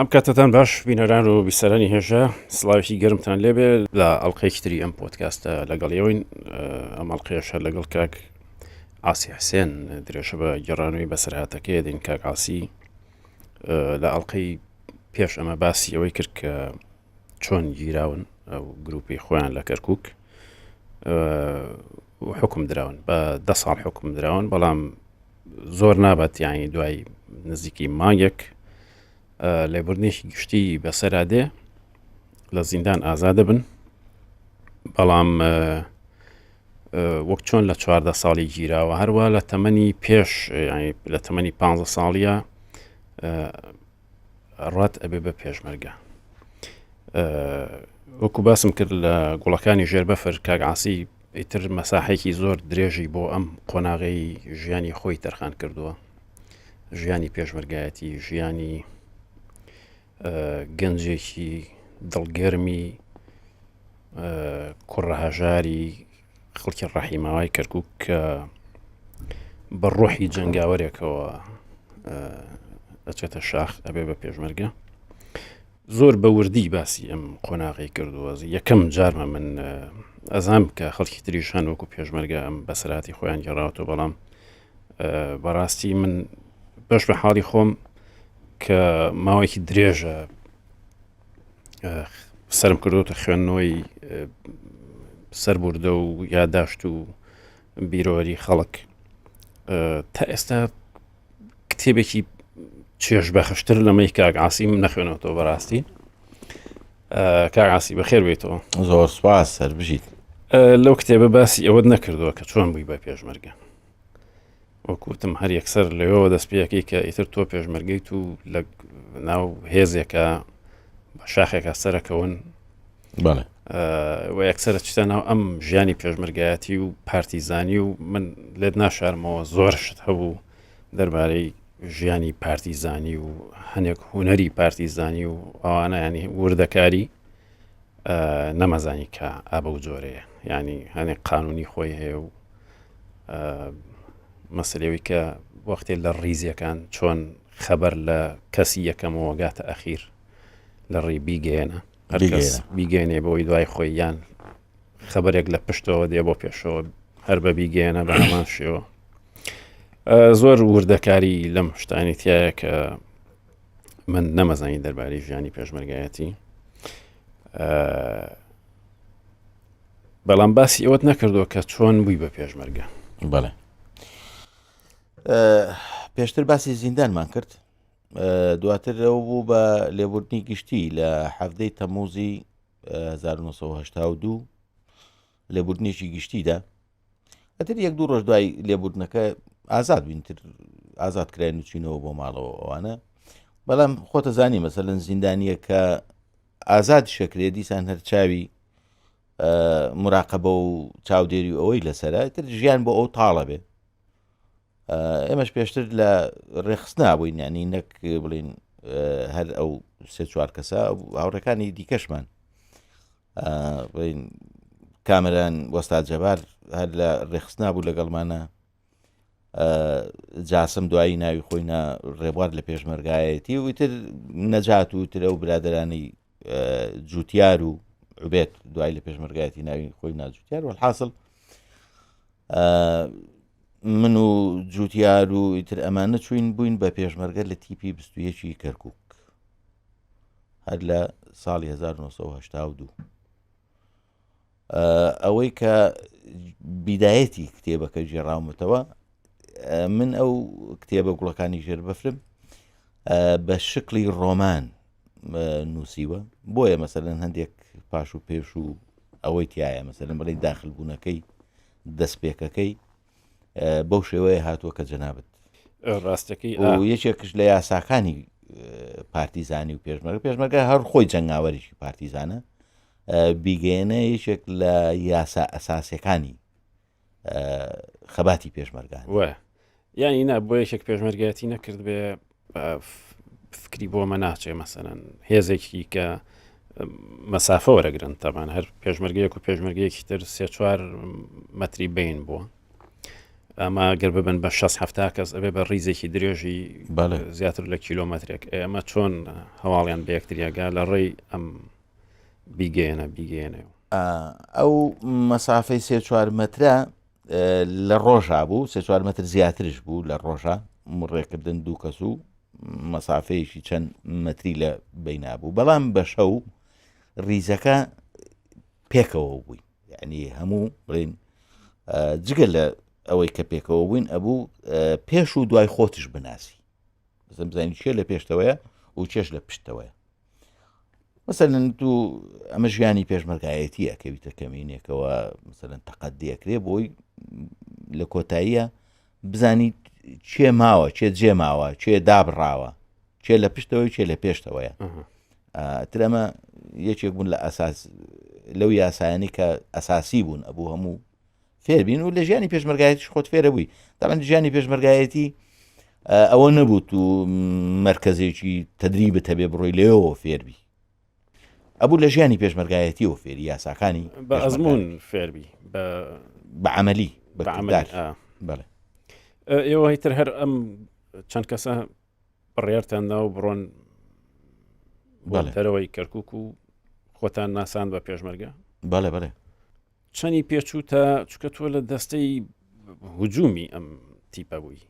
ئەم کاتتان باش بینەران و بیسەرانی هێژە سڵاوێکی گەرمتان لێبێ لە ئەڵلقەیەکی تری ئەم پۆدکاستە لەگەڵیەوەین. ئەم ئەڵلقەیەشە لەگەڵ کاک ئاسی حسێن درێژە بە گەڕانەوەی بەسەرهاتەکەی دێن. کاک ئاسی لە ئەڵلقەی پێش ئەمە باسی ئەوەی کرد کە چۆن گیراون ئەو گروپی خۆیان لە کەرکووک حکم دراون بە 10 ساڵ حکم دراون، بەڵام زۆر نابەت، یانی دوای نزیکی مانگێک لێبوردنێکی گشتی بەسەرادێ لە زیندان ئازادە بن، بەڵام وەک چۆن لە 14 ساڵی گیراوە هەروە لە تەمەنی پێش، یانی لە تەمەنی 15 ساڵیە ڕات ئەبێ بە پێشمەرگە. وەکو باسم کرد لە گوڵەکانی ژێربەفر، کاک ئاسی ئیتر مەساحێکی زۆر درێژی بۆ ئەم قۆناغی ژیانی خۆی تەرخان کردووە، ژیانی پێشمەرگایەتی، ژیانی گەنجێکی دڵگەرمی کوڕەهەژاری خەڵکی ڕەحیماوای کەرکووک کە بە ڕۆحی جەنگاوەرێکەوە ئەچێتە شاخ ئەبێ بە پێشمەرگە. زۆر بە وردی باسی ئەم قۆناغی کردووە. یەکەم جارمە من ئەزانم کە خەڵکی تریشان وەکو پێشمەرگە ئەم بەسەراتی خۆیان گەڕاوەتەوە، بەڵام بەڕاستی من بەش بە حاڵی خۆم کە ماوەیەکی درێژە سەرم کردوتە خوێندنەوەی سەربوردە و یادداشت و بیرۆوەری خەڵک. تا ئێستا کتێبێکی چێژ بەخشتر لەمەی کاک ئاسیم نەخوێنەوەتەوە. بەڕاستی کاک ئاسی بەخێر بێتەوە. زۆر سوپاس سەر بژیت. لەو کتێبە باسی ئەوەت نەکردووە کە چۆن بووی بە پێشمەرگە. وەکوتم هەر یەکسەر لەوێەوە دەست پێیەکەی کە ئیتر تۆ پێشمەرگەیت و لە ناو هێزێکە بە شاخێکە سەرەکەون، بەڵێ و یەکسەرە چتە ناو ئەم ژیانی پێشمەرگایەتی و پارتیزانی، و من لێت ناشارمەوە زۆر شت هەبوو دەربارەی ژیانی پارتیزانی و هەنێک هوەری پارتیزانی و ئەوانە، ینی وردەکاری نەمەزانی کە ئابە و جۆرەیە، ینی هەنێک قانونی خۆی هەیە و مەسلەوەی کە وەختێ لە ڕیزیەکان چۆن خەبەر لە کەسی یەکەمەوە گاتە ئەخیر لە ڕێی بیگەێنە، هەرکەس بیگەێنێ بۆی دوای خۆی، یان خەبەرێک لە پشتەوە دێ بۆ پێشەوە هەر بە بیگەێنە بە هەمان شێوە. زۆر وردەکاری لەم شتانی تایە کە من نەمەزانی دەربارەی ژیانی پێشمەرگایەتی، بەڵام باسی ئەوەت نەکردووە کە چۆن بووی بە پێشمەرگە. بەڵێ پێشتر باسی زیندانمان کرد، دواتر ئەو بوو بە لێبوردنی گشتی لە 17 تەمموزی 1982 لێبوردنێکی گشتیدا. ئەتر یەک دوو ڕۆژ دوای لێبوردنەکە ئازاد بووینتر، ئازاد کرای نوچینەوە بۆ ماڵەوە ئەوانە. بەڵام خۆتە زانی مەسەلەن زیندانیە کە ئازاد شەکرێ دیسان هەر چاوی مراقبە و چاودێری ئەوەی لەسەرە، تر ژیان بۆ ئەو تاڵە بێ. ئێمەش پێشتر لە ڕێخستنا بووین، ینی نەک بڵین هەر ئەو 3-4 کەسە هاوڕەکانی دیکەشمان بڵین کامەران وەستاد جەبار هەر لە ڕێخستنا بوو لەگەڵمانە، جاسم دوایی ناوی خۆی ڕێبوار لە پێشمەرگایەتی، وتر نەجات و ترە و برادرانی جوتیار و عوبێت دوای لە پێشمەرگایەتی ناوی خۆی ناجوتیار. والحاصل من و جوتیار و ئیتر ئەمانە چوین بووین بە پێشمەرگە لە تیپی 21 کەرکووک هەر لە ساڵی 1982. ئەوەی کە بیدایەتی کتێبەکە ژێڕاومەتەوە، من ئەو کتێبە گوڵەکانی ژێربەفرم بە شکلی ڕۆمان نووسیوە، بۆیە مەسەلەن هەندێک پاش و پێش و ئەوەی تایە، مەسەلەن بڵێ داخلبوونەکەی دەستپێکەکەی بەو شێوەیە هاتووە کە جەنابەت ڕاستەکەی یەکێکش لە یاساکانی پارتیزانی و پێشمەرگە هەر خۆی جەنگاوەریشی پارتیزانە، بیگەێنە یەکێک لە یاسا ئەساسیەکانی خەباتی پێشمەرگان. یانی نا بۆ یەکێک پێشمەرگایەتی نەکرد بێ فکری بۆمە ناچێ، مەسەلەن هێزێکی کە مەسافە وەرەگرن، تەمان هەر پێشمەرگەیەک و پێشمەرگەیەکی تر 3-4 مەتری بین بووە. ئەمە گەر ببن بە 6-7 کەس ئەبێ بە ڕیزێکی درێژی زیاتر لە کیلۆمەترێک ئەمە چۆن هەواڵیان بە یەکتریاگا لە ڕێی ئەم بیگەێنە ئەو مەسافەی 3-4 مترە لە ڕۆژە بوو 3-4 متر زیاترش بوو لە ڕۆژە ڕێکردن دوو کەس و مەسافەیەشی چەند متری لە بەینا بوو بەڵام بە شەو ریزەکە پێکەوە بووی یعنی هەموو بڵێن جگە لە ئەوەی کە پێکەوە بووین ئەبوو پێش و دوای خۆتش بناسی بزن بزانین چێ لە پێشتەوەیە و چێش لە پشتەوەیە مثلەن تو ئەمە ژیانی پێشمەرگایەتی ئەکەویتە کەمینێکەوە مثلەن تەقەت دێکرێ بۆی لە کۆتاییە بزانیت چێ ماوە چێ جێ ماوە چێ دابڕاوە چێ لە پشتەوەی چێ لە پێشتەوەیە ترەمە یەکێک بوون لە ئەساس لەو یاسایانی کە ئەساسی بوون ئەبوو هەموو فێربین و لە ژیانی پێشمەرگایەتیش خۆت فێرە بووی داڵەن ژیانی پێشمەرگایەتی ئەوە نەبوو و مرکزێکی تدریبت هەبێ بڕۆی لێەوە فێربی ئەبوو لە ژیانی پێشمەرگایەتی و فێری یاساکانی بە ئەزمون فێربی بە عملی بەعملدار بەڵێ ئێوە هیتر هەر ئەم چەند کەسە بڕێرتاندا و بڕۆن بەڵێرەوەی کەرکک و خۆتان ناسان بە پێشمەرگە بەڵێ چەندی پێچووتە چکە تۆ لە دەستەی هجوومی ئەم تیپە بووی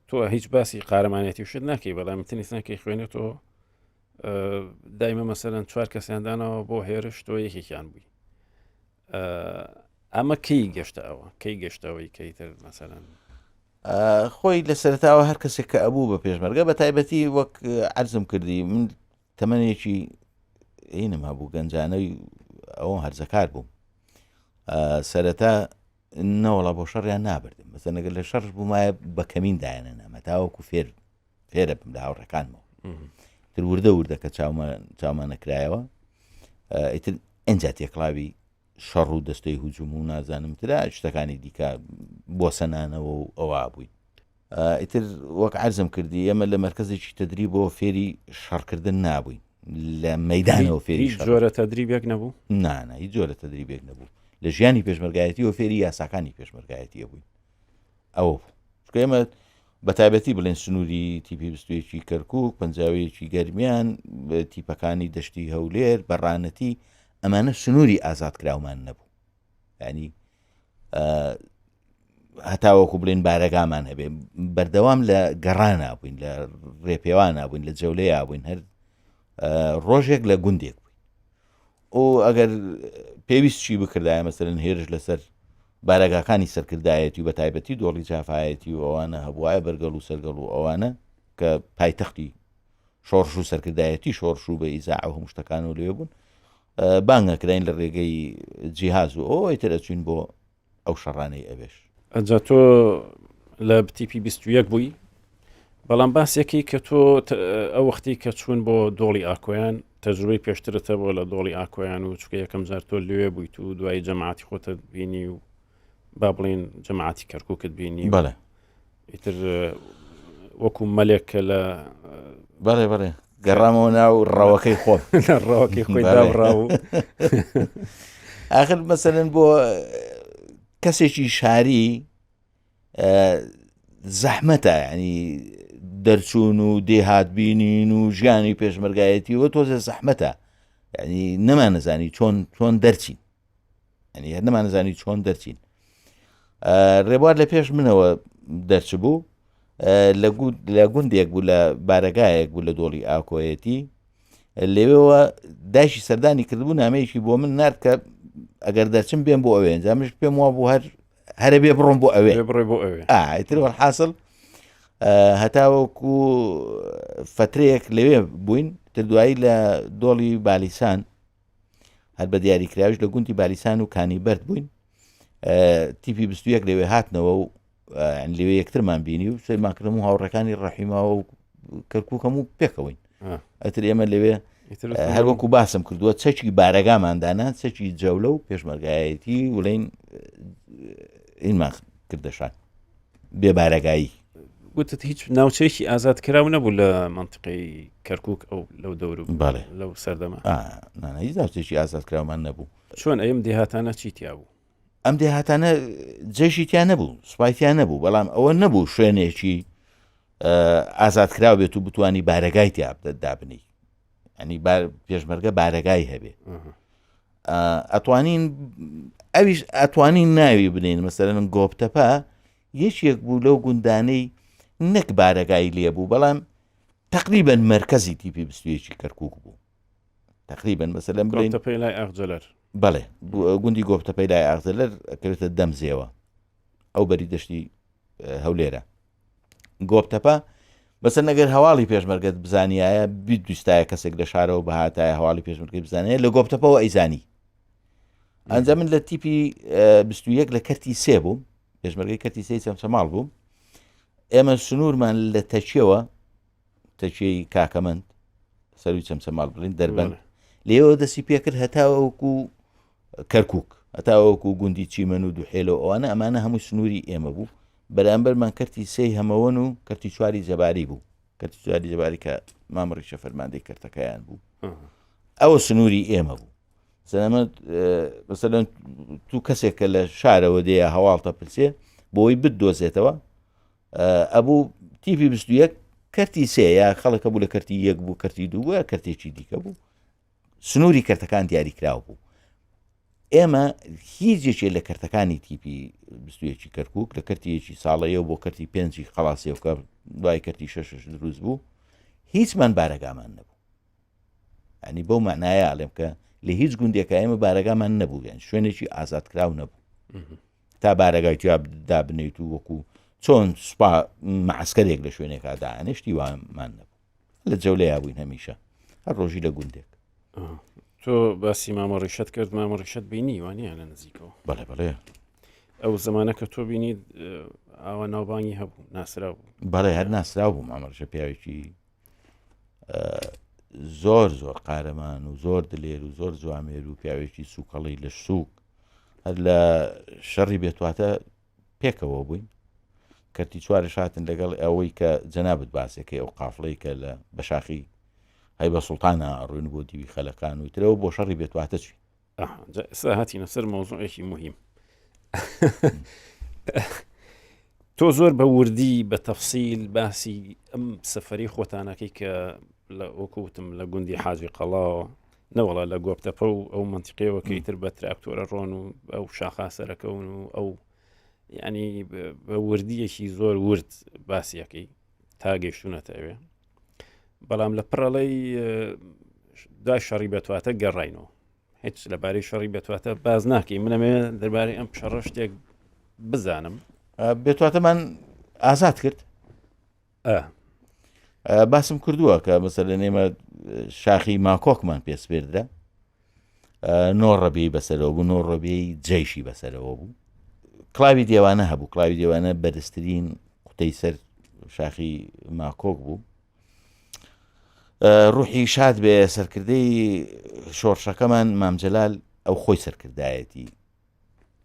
تۆ هیچ باسی قارەمانێتی شت ناکەی بەڵام تەنیستانکەی خوێنێتەوە دایمە مەسەرەن 4 کەسیاندانەوە بۆ هێرش تۆ یەکێکیان بووی ئەمە کەی گەشتەوە کەی گەشتەوەی کەیتر مەسەرەن خۆی لە سەرتاوە هەر کەسێک کە ئەبوو بە پێشمەرگە بە تایبەتی وەک عەرزم کردی من تەمەنێکی هینم هەبوو گەنجانەی ئەوە هەرزەکار بووم سەرەتا نەوەڵا بۆ شەڕیان نابردم مەسەنەگەر لە شەڕش بوومایە بە کەمین دایانە نامە تاوەکو فێرە بم لە هاوڕەکانمەوە تر وردە کە چاومان نەکرایەوە ئیتر ئەنجا تێکڵاوی شەڕ و دەستەی هجووم و نازانم ترا شتەکانی دیکە بۆ سەنانەوە و ئەوە بووین ئیتر وەک عەرزم کردی ئێمە لە مەرکەزێکی تەدریب بۆ فێری شەڕکردن نابووین لە مەیدانەوە فێری جۆرە تەدریبێک نەبوو نانە هیچ جۆرە تەدریبێک نەبوو لە ژیانی پێشمەرگایەتی و فێری یاساکانی پێشمەرگایەتیە بووین ئەوە چکە ئێمە بە تایبەتی بڵێن سنووری تیپی 22 کەرکووک پەنجاوەیەکی گەرمیان تیپەکانی دەشتی هەولێر بەڕانەتی ئەمانە سنووری ئازادکراومان نەبوو ینی هەتاوەکو بڵێن بارەگامان هەبێ بەردەوام لە گەڕانە بووین لە ڕێپێوانە بووین لە جەولەیە بووین هەر ڕۆژێک لە گوندێک بووین ئەو ئەگەر پێویست چی بکردایە مەسەرەن هێرش لەسەر بارەگاکانی سەرکردایەتی و بە تایبەتی دۆڵی جافایەتی و ئەوانە هەبوایە بەرگەڵ و سەرگەڵ و ئەوانە کە پایتەختی شۆڕش و سەرکردایەتی شۆڕش و بە ئیزاع و هەموو شتەکان و لێ بوون بانگەکراین لە ڕێگەی جیهاز و ئەوەی تر ئەچوین بۆ ئەو شەڕانەی ئەبێش ئەجا تۆ لە تیپی 21 بووی بەڵام باسێکی کە تۆ ئەو وەختی کە چوون بۆ دۆڵی ئاکۆیان تەجروبەی پێشترتە بۆ لە دۆڵی ئاکۆیان و چکە یەکەم جار تۆ لێوێ بوویت و دوای جەماعەتی خۆتە بینی و با بڵێن جەماعەتی کەرکووکت بینی بەڵێ ئیتر وەکو مەلێکە لە بەڵێ گەڕامەوە ناو ڕەوەکەی خۆم ڕەوەکەی خۆی دابڕاو ئاخر مەسەلەن بۆ کەسێکی شاری زەحمەتە ینی دەرچوون و دێهات بینین و ژیانی پێشمەرگایەتی وە تۆزە زەحمەتە ینی نەمانەزانی چۆن دەرچین ینی هەر نەمانەزانی چۆن دەرچین ڕێبوار لە پێش منەوە دەرچ بوو لە گوندێک بوو لە بارەگایەک بوو لە دۆڵی ئاکۆیەتی لێوێەوە داشی سەردانی کردبوو نامەیەکی بۆ من نرد کە ئەگەر دەرچم بێن بۆ ئەوێ جامش پێم وا بوو هەرە بێ بڕۆم بۆ ئەوێ ئایتر وەرحاصل هەتاوەکو فترەیەک لەوێ بووین تر دوایی لە دۆڵی بالیسان هەر بە دیاریکراویش لە گوندی بالیسان و کانی بەرد بووین تیپی 21 لەوێ هاتنەوە و لەوێ یەکترمان بینی و سەیمانکردم و هاوڕەکانی ڕەحیماوە و کەرکووکەم و پێکەوەین ئەتر ئێمە لەوێ هەروەکو باسم کردووە چەکی بارەگاماندانا چەکی جەولە و پێشمەرگایەتی وڵین ئینمان کردەشان بێ بارەگایی گوتت هیچ ناوچەیەکی ئازادکراو نەبوو لە منطقەی کەرکووک ئەو لەو دەور لەو سەردەما هیچ ناوچێکی ئازادکراومان نەبوو چۆن ئەم دێهاتانە چیتیا بوو ئەم دێهاتانە جێژیتیان نەبوو سوپایتیان نەبوو بەڵام ئەوە نەبوو شوێنێکی ئازادکراو بێت و بتانی بارەگای دابنی ئەنی پێشمەرگە بارەگای هەبێ ئەتوانین ئەویش ئەتوانین ناوی بنین مەسەرەن گۆبتەپە یەکێک بوو لەو گوندانەی نەک بارەگای لێبوو بەڵام تقریبا مرکزی تیپی بستویەکی کەرکووک بوو تقریبا مەسەلەن بڵین گۆبتەپەی لای ئاغجەلەر بەڵێ گوندی گۆبتەپەی لای ئاغجەلەر ئەکەوێتە دەمزێەوە ئەو بەری دەشتی هەولێرە گۆبتەپە بەسەر نەگەر هەواڵی پێشمەرگەت بزانایە دوستایە کەسێک لە شارەوە بەهاتایە هەواڵی پێشمەرگی بزانێت لە گۆبتەپەوە ئەیزانی ئەنجا من لە تیپی 21 لە کەرتی سێ بوو پێشمەرگەی کەرتی سێ چەمچەماڵ بوو ئێمە سنوورمان لە تەچیەوە تەچیەی کاکەمەند سەروی چەمچەماڵ بڵین دەربەن لێەوە دەستی پێکرد هەتاوەکو کەرکووک هەتاوەکو گوندی چیمەن و دوحێلەوە ئەوانە ئەمانە هەموو سنووری ئێمە بوو بەرامبەرمان کەرتی سێی هەمەوەن و کەرتی چواری جەباری بوو کەرتی چواری جەباری کە مامەڕیشە فەرماندەی کەرتەکەیان بوو ئەوە سنووری ئێمە بوو سەلامەت مەسەلەن تو کەسێکە لە شارەوە دەیە هەواڵتە پرسێ بۆی بدۆزێتەوە ئەبوو تیپی 21 کەرتی سێ یا خەڵکە بوو لە کەرتی یەک بوو کەرتی دوو بووە کەرتێکی دیکە بوو سنووری کەرتەکان دیاریکرااو بوو ئێمە هیچێکێ لە کەرتەکانی تیپی 21 کەرکووک لە کەرتیەکی ساڵەیە بۆ کەرتی 5 خلاصێوکە دوای کەرتی 6 دروست بوو هیچمان بارەگامان نەبوو ئەنی بەو معنایە ئاڵێم کە لە هیچ گوندێکە ئێمە بارەگامان نەبوو یان شوێنێکی ئازادکراو نەبوو تا بارەگای تویا دابنیت و وەکو چۆن سوپا معسکەرێک لە شوێنێکا داهێنشتی وامان نەبوو لە جەولەیە بووین هەمیشە هەر ڕۆژی لە گوندێک تۆ باسی مامەڕیشت کرد مامەڕیشت بینی وانە لە نزیکەوە بەڵێ بەڵێ ئەو زمانە کە تۆ بینیت ئاوا ناوبانگی هەبوو ناسرا بوو بەڵێ هەر ناسرا بوو مامەڕیشە پیاوێکی زۆر زۆر قارەمان و زۆر دلێر و زۆر جوامێر و پیاوێکی سوکەڵی لە سووک هەر لە شەڕی بێتواتە پێکەوە بووین کەرتی چوارە شاتن لەگەڵ ئەوەی کە جەنابەت باسێکی ئەو قافڵەی کە لە بەشاخی هەی بە سوڵتانە ڕوون بۆ دیوی خەلەکان و ترەوە بۆ شەڕی بێتواتە چوین ئێستا هاتینە سەر مۆزوعێکی مهم تۆ زۆر بە وردی بە تەفسیل باسی ئەم سەفەری خۆتانەکەی کە لە ئۆکوتم لە گوندی حاجی قەڵاوە نەوەڵە لە گۆبتەپە و ئەو منتیقەوە کەیتر بە تراکتۆرە ڕۆن و ئەو شاخاسەرەکەون و ئەو یعنی بە وردیەکی زۆر ورد باسیەکەی تا گەیشتونەتە ئەوێ بەڵام لە پڕەڵەی دای شەڕی بێتواتە گەڕاینەوە هیچ لەبارەی شەڕی بێتواتە باز ناکەی منەمێ دەربارەی ئەم شەڕە شتێک بزانم بێتواتەمان ئازاد کرد باسم کردووە کە مەسەلەن ئێمە شاخی ماکۆکمان پێسپێردرا نۆڕەبی بەسەرەوە بوو نۆڕەبی جەیشی بەسەرەوە بوو کڵاوی دێوانە هەبوو کڵاوی دێوانە بەرزترین قوتەی سەر شاخی ماکۆک بوو ڕوحی شاد بێ سەرکردەی شۆڕشەکەمان مامجەلال ئەو خۆی سەرکردایەتی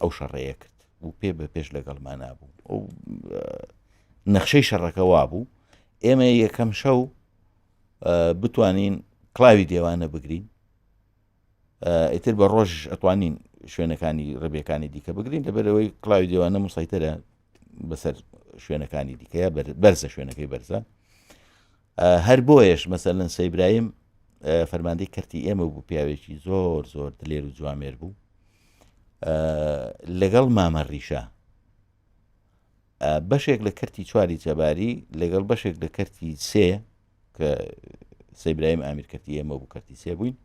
ئەو شەڕەیە کرد و پێ بە پێش لەگەڵمان بوو ئەو نەخشەی شەڕەکە وا بوو ئێمە یەکەم شەو بتوانین کڵاوی دێوانە بگرین ئیتر بە ڕۆژ ئەتوانین شوێنەکانی ڕێبیەکانی دیکە بگرین لەبەرەوەی کڵاوی دێوانە موسایترە بەسەر شوێنەکانی دیکەیە بەرزە شوێنەکەی بەرزە هەر بۆیش مەسەلەن سەیبراهیم فەرماندەی کەرتی ئێمە بوو پیاوێکی زۆر زۆر دلێر و جوامێر بوو لەگەڵ مامەڕیشە بەشێک لە کەرتی چواری جەباری لەگەڵ بەشێک لە کەرتی سێ کە سەیبراهیم ئامیر کەرتی ئێمە بوو کەرتی سێ بووین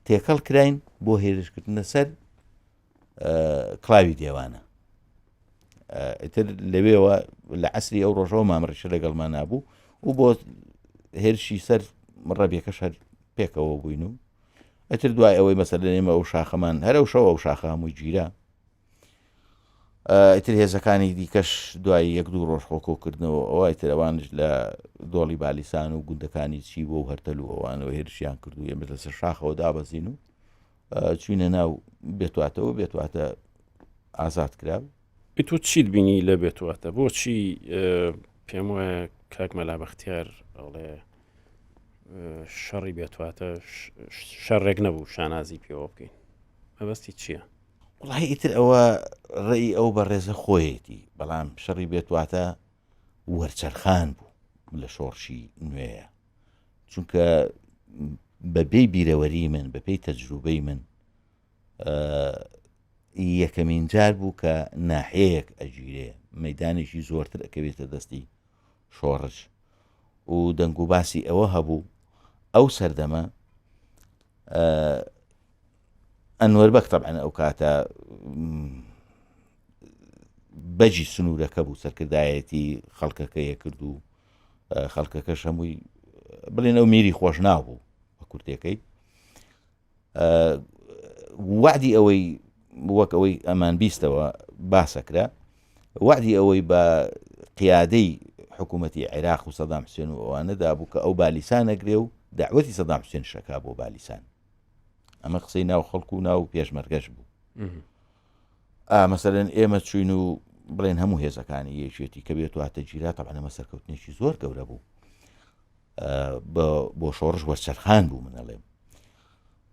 تێکەڵ کراین بۆ هێرشکردنە سەر کڵاوی دێوانە ئیتر لەوێەوە لە عەسری ئەو ڕۆژەوە مامەڕیشە لەگەڵمان نابوو و بۆ هێرشی سەر ڕەبیەکەش هەر پێکەوە بووین و ئەتر دوای ئەوەی مەسەلەن ئێمە ئەو شاخەمان هەرە و شەو ئەو شاخە هەمووی گیرا ئیتر هێزەکانی دیکەش دوای یەک دوو ڕۆژ خۆکۆکردنەوە ئەوە ئیتر ئەوانش لە دۆڵی بالیسان و گوندەکانی چی بۆ و هەرتەل و ئەوانەوە هێرشیان کرد و ئێمە لەسەر شاخەوە دابەزین و چوینە ناو بێتواتەوە بێتواتە ئازاد کرا تۆ چیت بینی لە بێتواتە بۆچی پێم وایە کاک مەلا بەختیار ئەڵێ شەڕی بێتواتە شەڕێک نەبوو شانازی پێوە بکەین مەبەستی چییە؟ وڵی ئیتر ئەوە ڕێی ئەو بەڕێزە خۆیەتی، بەڵام شەڕی بێت واتە وەرچەرخان بوو لە شۆڕشی نوێیە، چونکە بەبێی بیرەوەری من بەپێی تەجروبەی من یەکەمین جار بوو کە ناحەیەک ئەگیرێ مەدانێکی زۆرتر ئەکەوێتە دەستی شۆڕش و دەنگ و باسی ئەوە هەبوو ئەو سەردەمە ئەنوەر بەک تەبعەن ئەو کاتە بەجی سنوورەکە بوو، سەرکردایەتی خەڵکەکەیە کرد و خەڵکەکەش هەمووی بڵێن ئەو میری خۆش نابوو بە کورتەکەی، وعدی ئەوەی وەک ئەوەی ئەمان بیستەوە باسەکرا، وعدی ئەوەی بە قیادەی حکوومەتی عێراق و سەدام حوسێن و ئەوانەدا بوو کە ئەو بالیسان ئەگرێ و داوەتی سەدام حوسێن شەکا بۆ بالیسان. ئەمە قسەی ناو خەڵکو و ناو پێشمەرگەش بوو. مەسەرەن ئێمە چوین و بڵێن هەموو هێزەکانی یەکێتی کە بێت واتە گیرا تەبعەن ئەمە سەرکەوتنێکی زۆر گەورە بوو، بۆ شۆڕش وەرچەرخان بوو منەڵێم.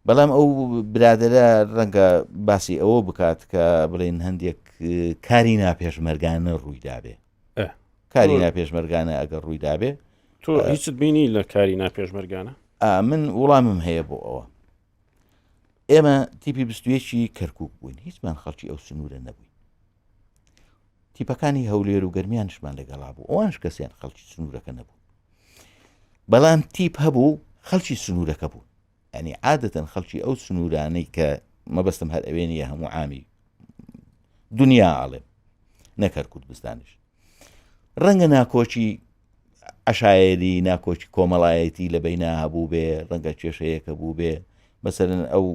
بەڵام ئەو برادرە ڕەنگە باسی ئەوە بکات کە بڵێن هەندێک کاری ناپێشمەرگانە ڕوویدابێ، کاری ناپێشمەرگانە ئەگەر ڕوویدابێ. تۆ هیچت بینی لە کاری ناپێشمەرگانە؟ من وەڵامم هەیە بۆ ئەوە. ئێمە تیپی 21 کەرکووک بووین، هیچمان خەڵکی ئەو سنوورە نەبووین. تیپەکانی هەولێر و گەرمیانشمان لەگەڵا بوو، ئەوانش کەسیان خەڵکی سنوورەکە نەبوو، بەڵام تیپ هەبوو خەڵکی سنوورەکە بوو. ینی عادەتەن خەڵکی ئەو سنوورانەی کە مەبەستم هەر ئەوێنیە هەموو عامی دنیا ئاڵێم نەکەر کوردستانش، ڕەنگە ناکۆچی عەشایەری ناکۆچی کۆمەڵایەتی لە بەینا هەبوو بێ، ڕەنگە کێشەیەکە بوو بێ، مەسەرەن ئەو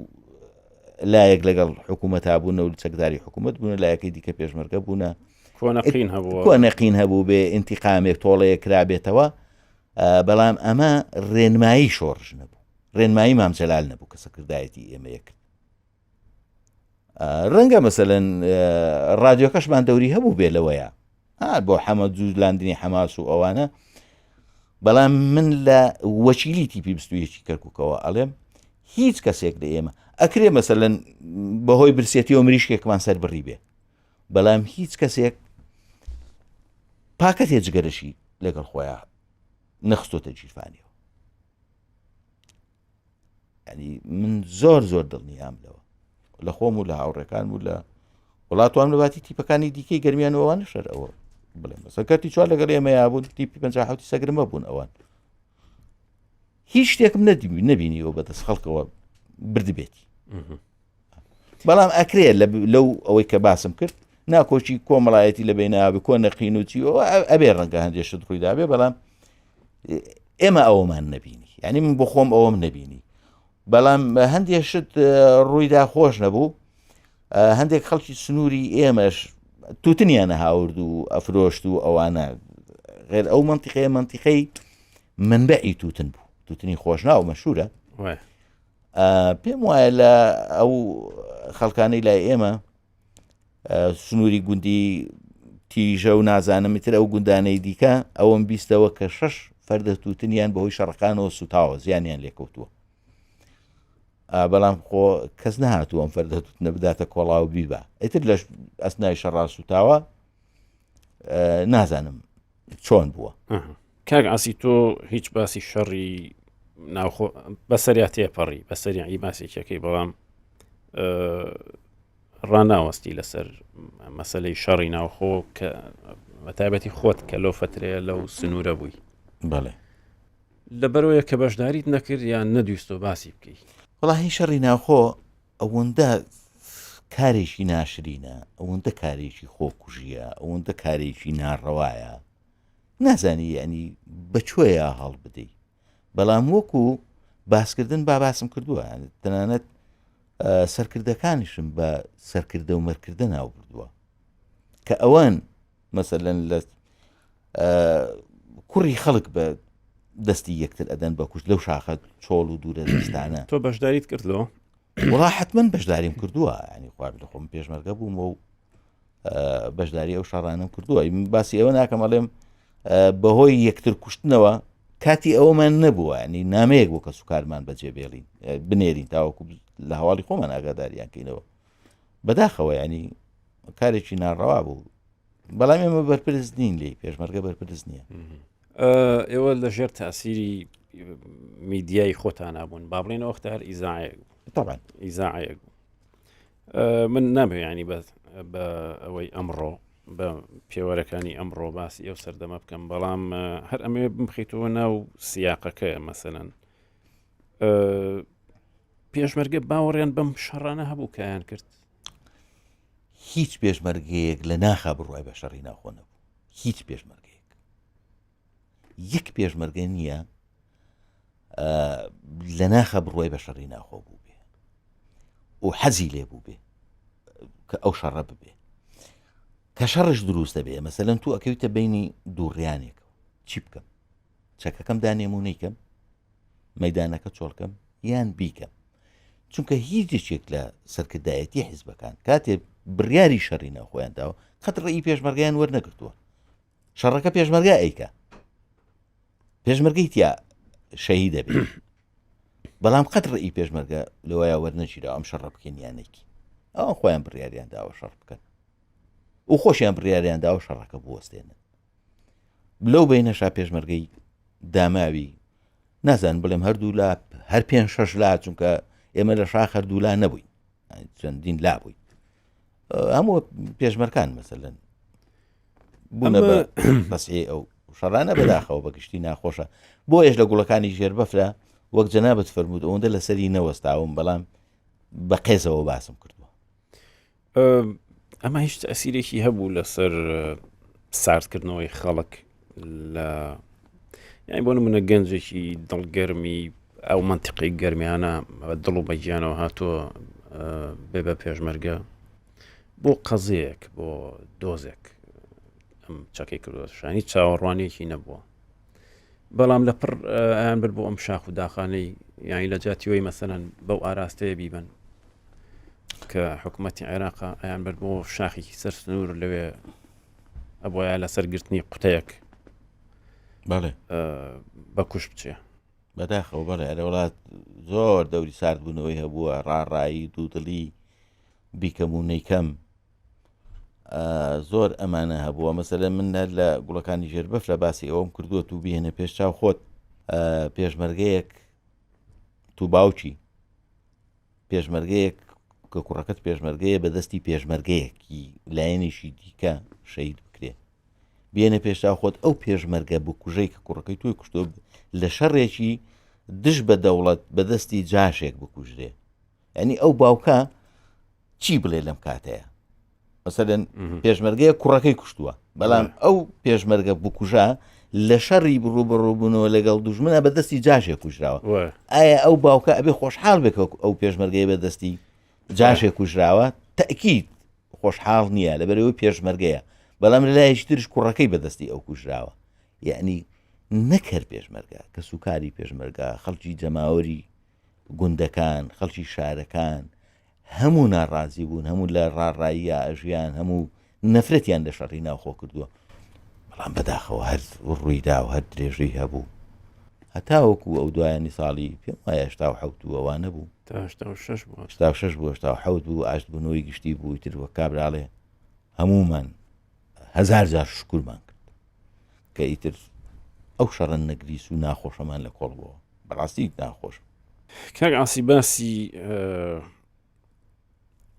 لایەک لەگەڵ حکوومەتا بوون و چەکداری حکوومەت بوون، لایەکەی دیکە پێشمەرگە بوونە، کۆنەقین هەبوو بێ، ئینتیقامێک تۆڵەیە کرابێتەوە، بەڵام ئەمە ڕێنمایی شۆڕژ نەبوو، ڕێنمایی مام جەلال نەبوو کە سەرکردایەتی ئێمە یەکرد. ڕەنگە مەسەلەن ڕادیۆکەشمان دەوری هەبوو بێ لەوەیە بۆ حەمە جوو لاندنی حەماس و ئەوانە، بەڵام من لە وەکیلی تیپی 21 کەرکووکەوە ئەڵێم هیچ کەسێک لە ئێمە ئەکرێ مەسەلەن بەهۆی برسێتی و مریشکێکمان سەر بڕی بێ، بەڵام هیچ کەسێک پاکە تێجگەرەشی لەگەڵ خۆیان نەخستۆتە گیرفانیەوە. ینی من زۆر دڵنیام لەوە لە خۆم و لە هاوڕێکان و لە وڵاتوان لەواتی تیپەکانی دیکەی گەرمیانەوەوان شەر ئەوە بڵێ مەسەکەتی چوار لەگەڵ ئێمەیا بوون، تیپی 57 سەگرمە بوون، ئەوان هیچ شتێکم نەبینیەوە بەدەست خەڵکەوە بردبێتی. بەڵام ئەکرێ لەو ئەوەی کە باسم کرد ناکۆچی کۆمەڵایەتی لە بینابێ کۆنەقین و چی ئەبێ ڕەنگە هەندێشت ڕوویدابێ، بەڵام ئێمە ئەوەمان نەبینی، ینی من بۆ خۆم ئەوەم نەبینی، بەڵام هەندێشت ڕوویدا خۆش نەبوو. هەندێک خەڵکی سنووری ئێمەش تووتنیانە هاورد و ئەفرۆشت و ئەوانە غێر ئەو منتیقەی منبعی تووتن بوو، تووتنی خۆشنا و مەشهورە. پێم وایە لە ئەو خەڵکانەی لای ئێمە سنووری گوندی تیژە و نازانمتر ئەو گوندانەی دیکە ئەوەم بیستەوە کە 6 فەردە تووتنیان بەهۆی شەڕەکانەوە سوتاوە، زیانیان لێکەوتووە، بەڵام خۆ کەس نەهاتوو ئەم فەردە تووتنە بداتە کۆڵا و بیبە. ئیتر لە ئەسنای شەڕا سوتاوە نازانم چۆن بووە. کاک ئاسی تۆ هیچ باسی شەڕی ناوخۆ بەسەریا تێپەڕی بەسەری ماسێکەکەی، بەڵام ڕناوەستی لەسەر مەسەلەی شەڕی ناوخۆ کە بەتایبەتی خۆت کە لەو فترەیە لەو سنوورە بووی. بەڵێ لەبەرەوەیە کە بەشداریت نەکرد یان نەدویست و باسی بکەی؟ وەڵاهی شەڕی ناوخۆ ئەوەندە کارێکی ناشرینە، ئەوەندە کارێکی خۆکوژیە، ئەوەندە کارێکی ناڕەوایە، نازانی ینی بەکوێیە هەڵ بدەی. بەڵام وەکو باسکردن باسم کردووە، تەنانەت سەرکردەکانیشم بە سەرکردە و مەرکردە ناو بردووە کە ئەوان مەسەلەن لە کوڕی خەڵک بە دەستی یەکتر ئەدەن بە کوشت لەو شاخە چۆڵ و دوورە دەستانە. تۆ بەشداریت کردەوە؟ وڵا حتمما بەشداریم کردووە، ینی خواب لە خۆم پێشمەرگە بووم و بەشداری ئەو شەڕانم کردووە. باسی ئەوە ناکەم، ئەڵێم بەهۆی یەکتر کوشتنەوە کاتی ئەومان نەبووە، ینی نامەیەک بۆ کە سوکارمان بەجێ بێڵین بنێرین تاوەکو لە هەواڵی خۆمان ئاگاداریان کەینەوە، بەداخەوە ینی کارێکی ناڕەوا بوو بەڵام ئێمە بەرپرس نین لێ پێشمەرگە بەرپرس نییە. ئێوە لە ژێر تاسیری میدیای خۆتان نبوون با بڵێن وەختە هەر ئیزاعەیەک طبعا ئیزاعەیەک من نابێ ینی بە ئەوەی ئەمڕۆ بە پێوەرەکانی ئەمڕۆ باسی ئەو سەردەمە بکەم بەڵام هەر ئەمێ بمخیتەوە ناو سیاقەکە مەسەلەن پێشمەرگە باوەڕیان بەم شەڕانە هەبوو کایان کرد هیچ پێشمەرگەیەک لە ناخا بڕوای بە شەڕی ناخۆ نەبوو هیچ پێشمەرگەیەک یەک پێشمەرگە نییە لە ناخە بڕوای بە شەڕی ناخۆ بوو بێ و حەزی لێ بوو بێ کە ئەو شەڕە ببێ کە شەڕش دروستە بێ مەسەلەن تو ئەکەویتە بینی دووڕیانێکەوە چی بکەم چەکەکەم دانێمونەیکەم مەیدانەکە چۆڵکەم یان بیکەم چونکە هیچێک لە سەرکردایەتی حیزبەکان کاتێ بڕیاری شەڕی ناخۆیان داوە قەت ڕێی پێشمەرگیان وەرنەگرتووە شەڕەکە پێشمەرگا ئەیکە پێشمەرگەی تیا شەهید دەبێت بەڵام قەت ڕێی پێشمەرگە لەوەیە وەرنەگیرا ئەم شەڕە بکەین یانێکی ئەوان خۆیان بڕیاریان داوە شەڕ بکەن و خۆشیان بڕیاریان داوە شەڕەکە بوەستێنن لەو بینەشا پێشمەرگەی داماوی نازان بڵێم هەردوو لا هەر 5-6 لا چونکە ئێمە لە شاخ هەردوو لا نەبووین چەندین لا بووین هەموو پێشمەرکان مەسەلەن بوونە بە بەسعی ئەو شەڕانە بەداخەوە بەگشتی ناخۆشە بۆ ئێش لە گوڵەکانی ژێر بەفرا وەک جەنابەت فەرموود ئەوەندە لەسەری نەوەستاوم بەڵام بە قێزەوە باسم کردووە ئەمە هیچ ئەسیرێکی هەبوو لەسەر ساردکردنەوەی خەڵک لە یانی بۆ نمونە گەنجێکی دڵگەرمی ئەو منتیقی گەرمیانە دڵ و بەگیانەوە هاتووە بێ بە پێشمەرگە بۆ قەزەیەک بۆ دۆزێک ئەم چاکەی کردووە شانی چاوەڕوانێکی نەبووە بەڵام لە پڕ ئەیان بر بۆ ئەم شاخ و داخانەی یانی لە جاتیەوەی مەسەلەن بەو ئاراستەیە بیبن کە حکوومەتی عێراقا ئەیان بر بۆ شاخێکی سەر سنوور لەوێ ئەبووە لە سەرگرتنی قوتەیەک بەڵێ بە کوش بچێ بەداخەوە بەڵێ ئەرە وڵات زۆر دەوری ساردبوونەوەی هەبووە ڕاڕایی دوودڵی بیکەم و نەیکەم زۆر ئەمانە هەبووە مەسەلەن من لە گوڵەکانی ژێر بەفرە باسی ئەوم کردووە تو بهێنە پێش چاو خۆت پێشمەرگەیەک تو باوکی پێشمەرگەیەک کە کوڕەکەت پێشمەرگەیە بەدەستی پێشمەرگەیەکی لایەنێکی دیکە شەهید بکرێ بێنە پێشتا خۆت ئەو پێشمەرگە بکوژەی کە کوڕەکەی توی کوشتۆ لە شەڕێکی دش بە دەوڵەت بەدەستی جاشێک بکوژرێ ینی ئەو باوکە چی بڵێ لەم کاتەیە مەسەلەن پێشمەرگەیە کوڕەکەی کوشتووە بەڵام ئەو پێشمەرگە بکوژە لە شەڕی بڕوبڕووبوونەوە لەگەڵ دوژمنە بەدەستی جاشێک کوژراوە ئایا ئەو باوکە ئەبێ خۆشحاڵ بێت ئەو پێشمەرگەی بەدەستی جاشێک کوژراوە تەکید خۆشحاڵ نییە لەبەرەوەی پێشمەرگەیە بەڵام لە لایەکی ترش کوڕەکەی بەدەستی ئەو کوژراوە یعنی نەکرد پێشمەرگە کە سوکاری پێشمەرگە خەڵکی جەماوەری گوندەکان خەڵکی شارەکان هەموو ناڕازی بوون هەموو لە ڕاڕاییە ئەژیان هەموو نەفرەتیان لە شەڕی ناوخۆ کردووە بەڵام بەداخەوە هەر ڕوویدا و هەر درێژەی هەبوو هەتاوەکو ئەو دوایانی ساڵی پێم وایە 1970 ئەوانە بوو 1986 بوو 1970 بوو ئاشت بوونەوەی گشتی بوو تر وە کابراڵێ هەمومان هەزار جار شکورمان کرد کە ئیتر ئەو شەڕەن نەگریس و ناخۆشەمان لە کۆڵ بووە بەڕاستی ناخۆش کاک ئاسی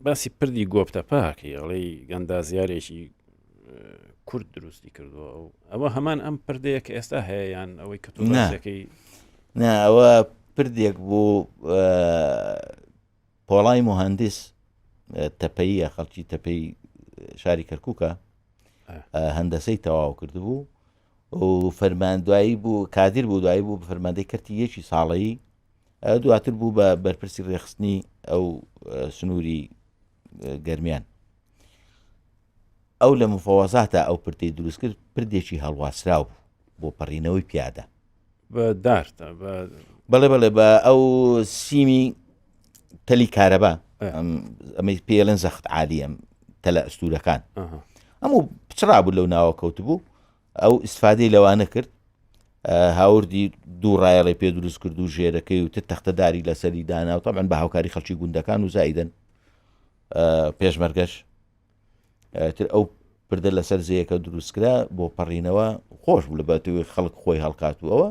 باسی پردی گۆپتە پاکی ئەڵێی گەندازیارێکی کورد دروستی کردووە ئەوە هەمان ئەم پردەیە کە ئێستا هەیە یان ئەوەی کە تۆکەی نا ئەوە پردێک بوو پۆڵای مهندس تەپەیە خەڵکی تەپەی شاری کەرکووکە هەندەسەی تەواو کردبوو و فەرماندوایی بوو کادر بوو دوایی بوو بە فەرماندەی کەرتی 1 ساڵەیی دواتر بوو بە بەرپرسی ڕێخستنی ئەو سنووری گەرمیان ئەو لە مفەوەزاتە ئەو پردەی دروست کرد پردێکی هەڵواسراو بۆ پەڕینەوەی پیادە بەدارتە بەڵێ بەڵێ بە ئەو سیمی تەلی کارەبا ئەمەی پێڵێن زەخت عالیەم تەلە ئەستورەکان هەموو پچڕا بوو لەو ناوە کەوت بوو ئەو ئیسفادەی لەوانە کرد هاوردی دوو ڕایەڵی پێ دروست کرد و ژێرەکەی و تەختەداری لەسەری دانا و تەبعەن بە هاوکاری خەڵکی گوندەکان و زایدەن پێشمەرگەش تر ئەو پردە لەسەر زەیەکە دروستکرا بۆ پەڕینەوە خۆش بوو لە بەتەوەی خەڵک خۆی هەڵکاتوەوە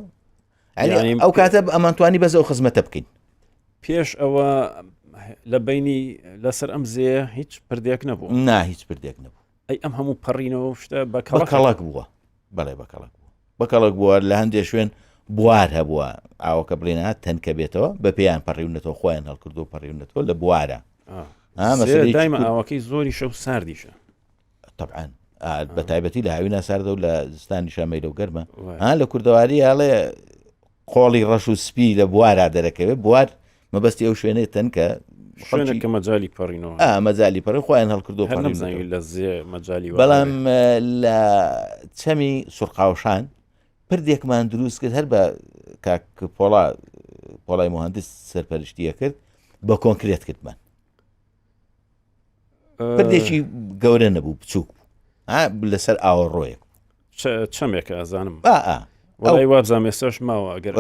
ئەو کاتە ئەمانتوانی بەز ئەو خزمەتە بکەین پێش ئەوە لە بینی لەسەر ئەم زێ هیچ پردێک نەبوو هیچ پردێک نەبوو ئەی ئەم هەموو پەڕینەوە شتە بەکەڵک بووە بەڵێ بەکەڵک بووە لە هەندێک شوێن بوار هەبووە ئاوەکە بڵێنە تەنکە بێتەوە بە پێیان پەڕیونەتەوە خۆیان هەڵکردو و پەڕیونەتەوە لە بوارە دایمە ئاوەکەی زۆری شەو ساردیشە طبعاً بە تایبەتی لە هاوی ناساردە و لە زستانی شامەی لەو گەرمە لە کوردەواری هەڵێ قۆڵی ڕەش و سپی لە بوارا دەرەکەوێت بوار مەبەستی ئەو شوێنەی تەنکە شوێنەکە مەجای پەڕینەوە مەجای پەڕی خۆیان هەڵکردو لە زێ مەجای بەڵام لە چەمی سوڕقاوشان پردێکمان دروست کرد هەر بە کاک پۆڵای مهندس سەرپەرشتیە کرد بە کۆنکرێت کردمان پردێکی گەورە نەبوو بچووک لەسەر ئاوەڕۆیەک چەمێکە ئازانم وڵی وابزان مێسەش ماوە ئەگەر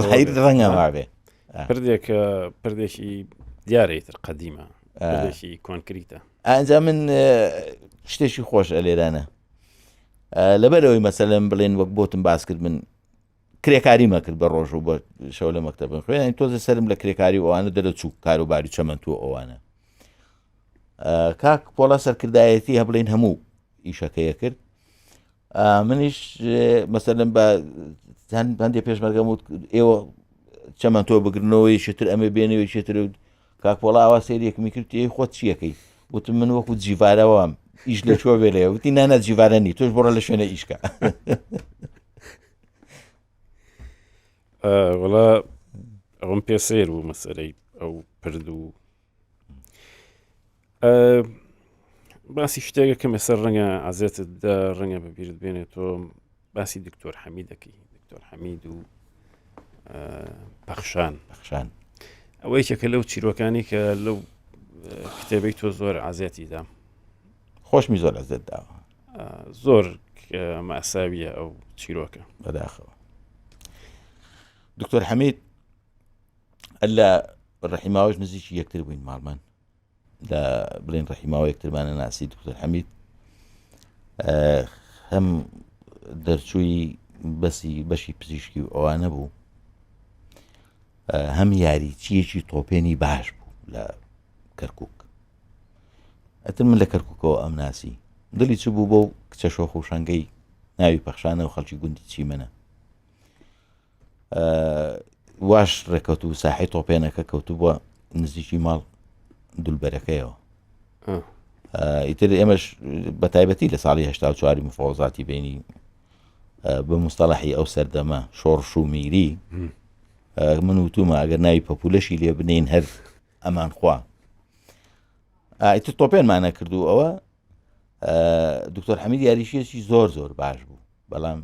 ڕەنگە ماوێ پردێکە دیارێتر قەدیمە پردێکی کۆنکریتە ئەنجا من شتێکی خۆش ئەلێرانە لەبەرەوەی مەسەلەن بڵێن وەک بۆتم باس کرد من کرێکاری مەکرد بە ڕۆژ و بە شەو لە مەکتەبم خوێن تۆزە سرم لە کرێکاری ئەوانە دەرەچوو کاروباری چەمەندووە ئەوانە کاک پۆڵە سەرکردایەتی هەبڵێن هەموو ئیشەکەیە کرد منیش مەسەلەن بە هەندێک پێشمەرگەم وت ئێوە چەمەندۆ بگرنەوەی شتر ئەمە بێنەوەی شتر کاک پۆڵە ئاوا سێریەکمی کردی خۆت چیەکەی وتم من وەکو جیڤارەوەم ئیش لە چۆ بێلەیە وتی نانە جیڤارەنی تۆش بڕە لە شوێنە ئیشکە وڵا ئەوم پێ سێر بوو مەسەرەی ئەو پرد و باسی شتێکە کە مەسەر ڕەنگە ئازێتت ڕەنگە بەبیرت بێنێتەوە باسی دکتۆر حەمیدەکەی دکتۆر حەمید و پەخشان ئەوەی کەکە لەو چیرۆکانی کە لەو کتێبەی تۆ زۆر ئازێتیدا خۆشمی زۆر ئەزێت داوە زۆر ماساویە ئەو چیرۆکە بەداخەوە دکتۆر حەمید ئەللا ڕەحیماوەش نزیکی یەکتر بووین ماڵمان لە بڵێن ڕەحیماوە یەکترمانە ناسی دکتۆر حەمید هەم دەرچووی بەشی پزیشکی و ئەوانە بوو هەم یاریچیەکی تۆپێنی باش بوو لە کەرکووک ئەتر من لە کەرکووکەوە ئەم ناسی دڵی چ بوو بۆ کچە شۆخ و شەنگەی ناوی پەخشانە و خەڵکی گوندی چیمەنە واش ڕێکەوت و ساحی تۆپێنەکە کەوتو بووە نزیکی ماڵ دولبەرەکەیەوە ئیتر ئێمەش بە تایبەتی لە ساڵی 84 مفاوزاتی بینی بە مستەڵەحی ئەو سەردەمە شۆڕش و میری من وتومە ئەگەر ناوی پەپولەشی لێ بنین هەر ئەمان خوا ئیتر تۆپێنمانە کردو ئەوە دکتۆر حەمید یاریشیەکی زۆر زۆر باش بوو بەڵام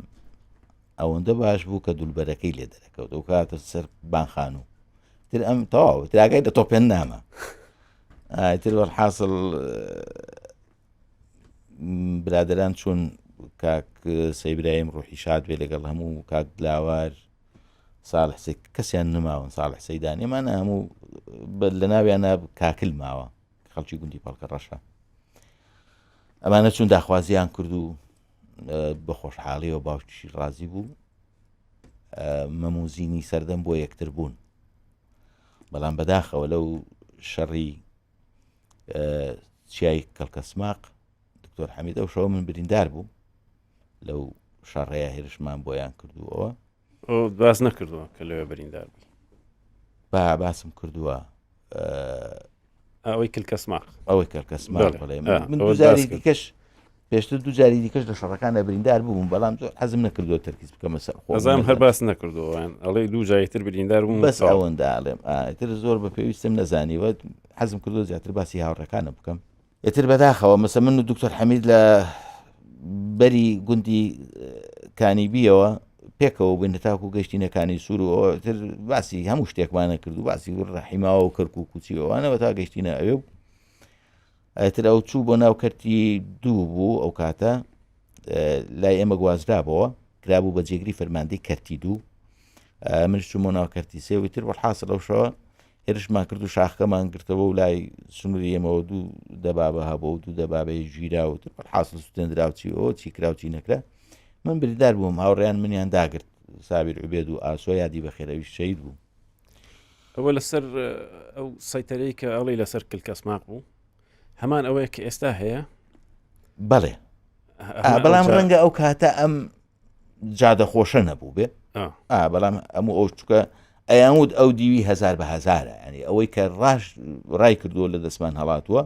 ئەوەندە باش بوو کە دولبەرەکەی لێ دەرەکەوت و کاتە سەر بانخان و تر ئەم تەواو تراگای لە تۆپێن نامە تر وەڵحاصل برادران چون کاک سەیبراهیم ڕوحی شاد بێ لەگەڵ هەموو کاک دلاوار ساڵح سەی کەسیان نماون ساڵح سەیدانیمانە هەموو لە ناویانە کاکل ماوە خەڵکی گوندی پەڵکە ڕەشە ئەمانە چون داخوازیان کرد و بە خۆشحاڵیەوە باوکیشی ڕازی بوو مەموزینی سەردەم بۆ یەکتر بوون بەڵام بەداخەوە لەو شەڕی چیای کەڵکەسماق دکتۆر حەمید ئەو شەوە من بریندار بوو لەو شەڕەیە هێرشمان بۆیان کردووەوە باس نەکردووە کە لەوێ بریندار بوو باسم کردووە ئەوەی کەڵکەسماق ئەوەی کەڵکەسماق بڵێ من دووجاری دیکەش پێشتر دووجاری دیکەش لە شەڕەکانە بریندار بووم بەڵام زۆر حەزم نەکردووە تەرکیز بکەمە سەر خۆزانم هەر باس نەکردووەیان ئەڵێ دوو جایتر بریندار بووم بەس ئەوەندە ئاڵێم ئیتر زۆر بە پێویستم نەزانیوە حەزم کردووە زیاتر باسی هاوڕەکانە بکەم ئیتر بەداخەوە مەسە من و دکتۆر حەمید لە بەری گوندی کانیبیەوە پێکەوە بووین تاکو گەشتینەکانی سوور و ئەوتر باسی هەموو شتێکمانە کرد و باسی ڕەحیماوە و کەرکووک و چیەوەوانەوە تا گەشتینە ئەوێ ئەتر ئەو چوو بۆ ناو کەرتی دوو بوو ئەو کاتە لای ئێمە گوازرابەوە کرابوو بە جێگری فەرماندەی کەرتی دوو منش چوومە ناو کەرتی سێ وتر وەڵحاصل ئەو شەوە هێرشمان کرد و شاخەکەمان گرتەوە و لای سنووری ئێمەوە دوو دەبابە هەبوو و دوو دەبابەی ژیرا و حاصل سوتێنرا و چی چی کرا و چی نەکرا. من بریدار بووم، هاوڕێیان منیان داگرت، سابیر عوبێد و ئاسۆ یادی بەخێرەوی شەید بوو. ئەوە لەسەر ئەو سەیتەرەی کە ئەڵی لەسەر کلکەسماق بوو هەمان ئەوەیە کە ئێستا هەیە. بەڵێ بەڵام ڕەنگە ئەو کاتە ئەم جادە خۆشە نەبوو بێ، بەڵام ئەموو ئەو چکە ئەیانود ئەو دیوی 1000 بە 1000 ینی ئەوەی کە ڕای کردووە لە دەستمان هەڵاتووە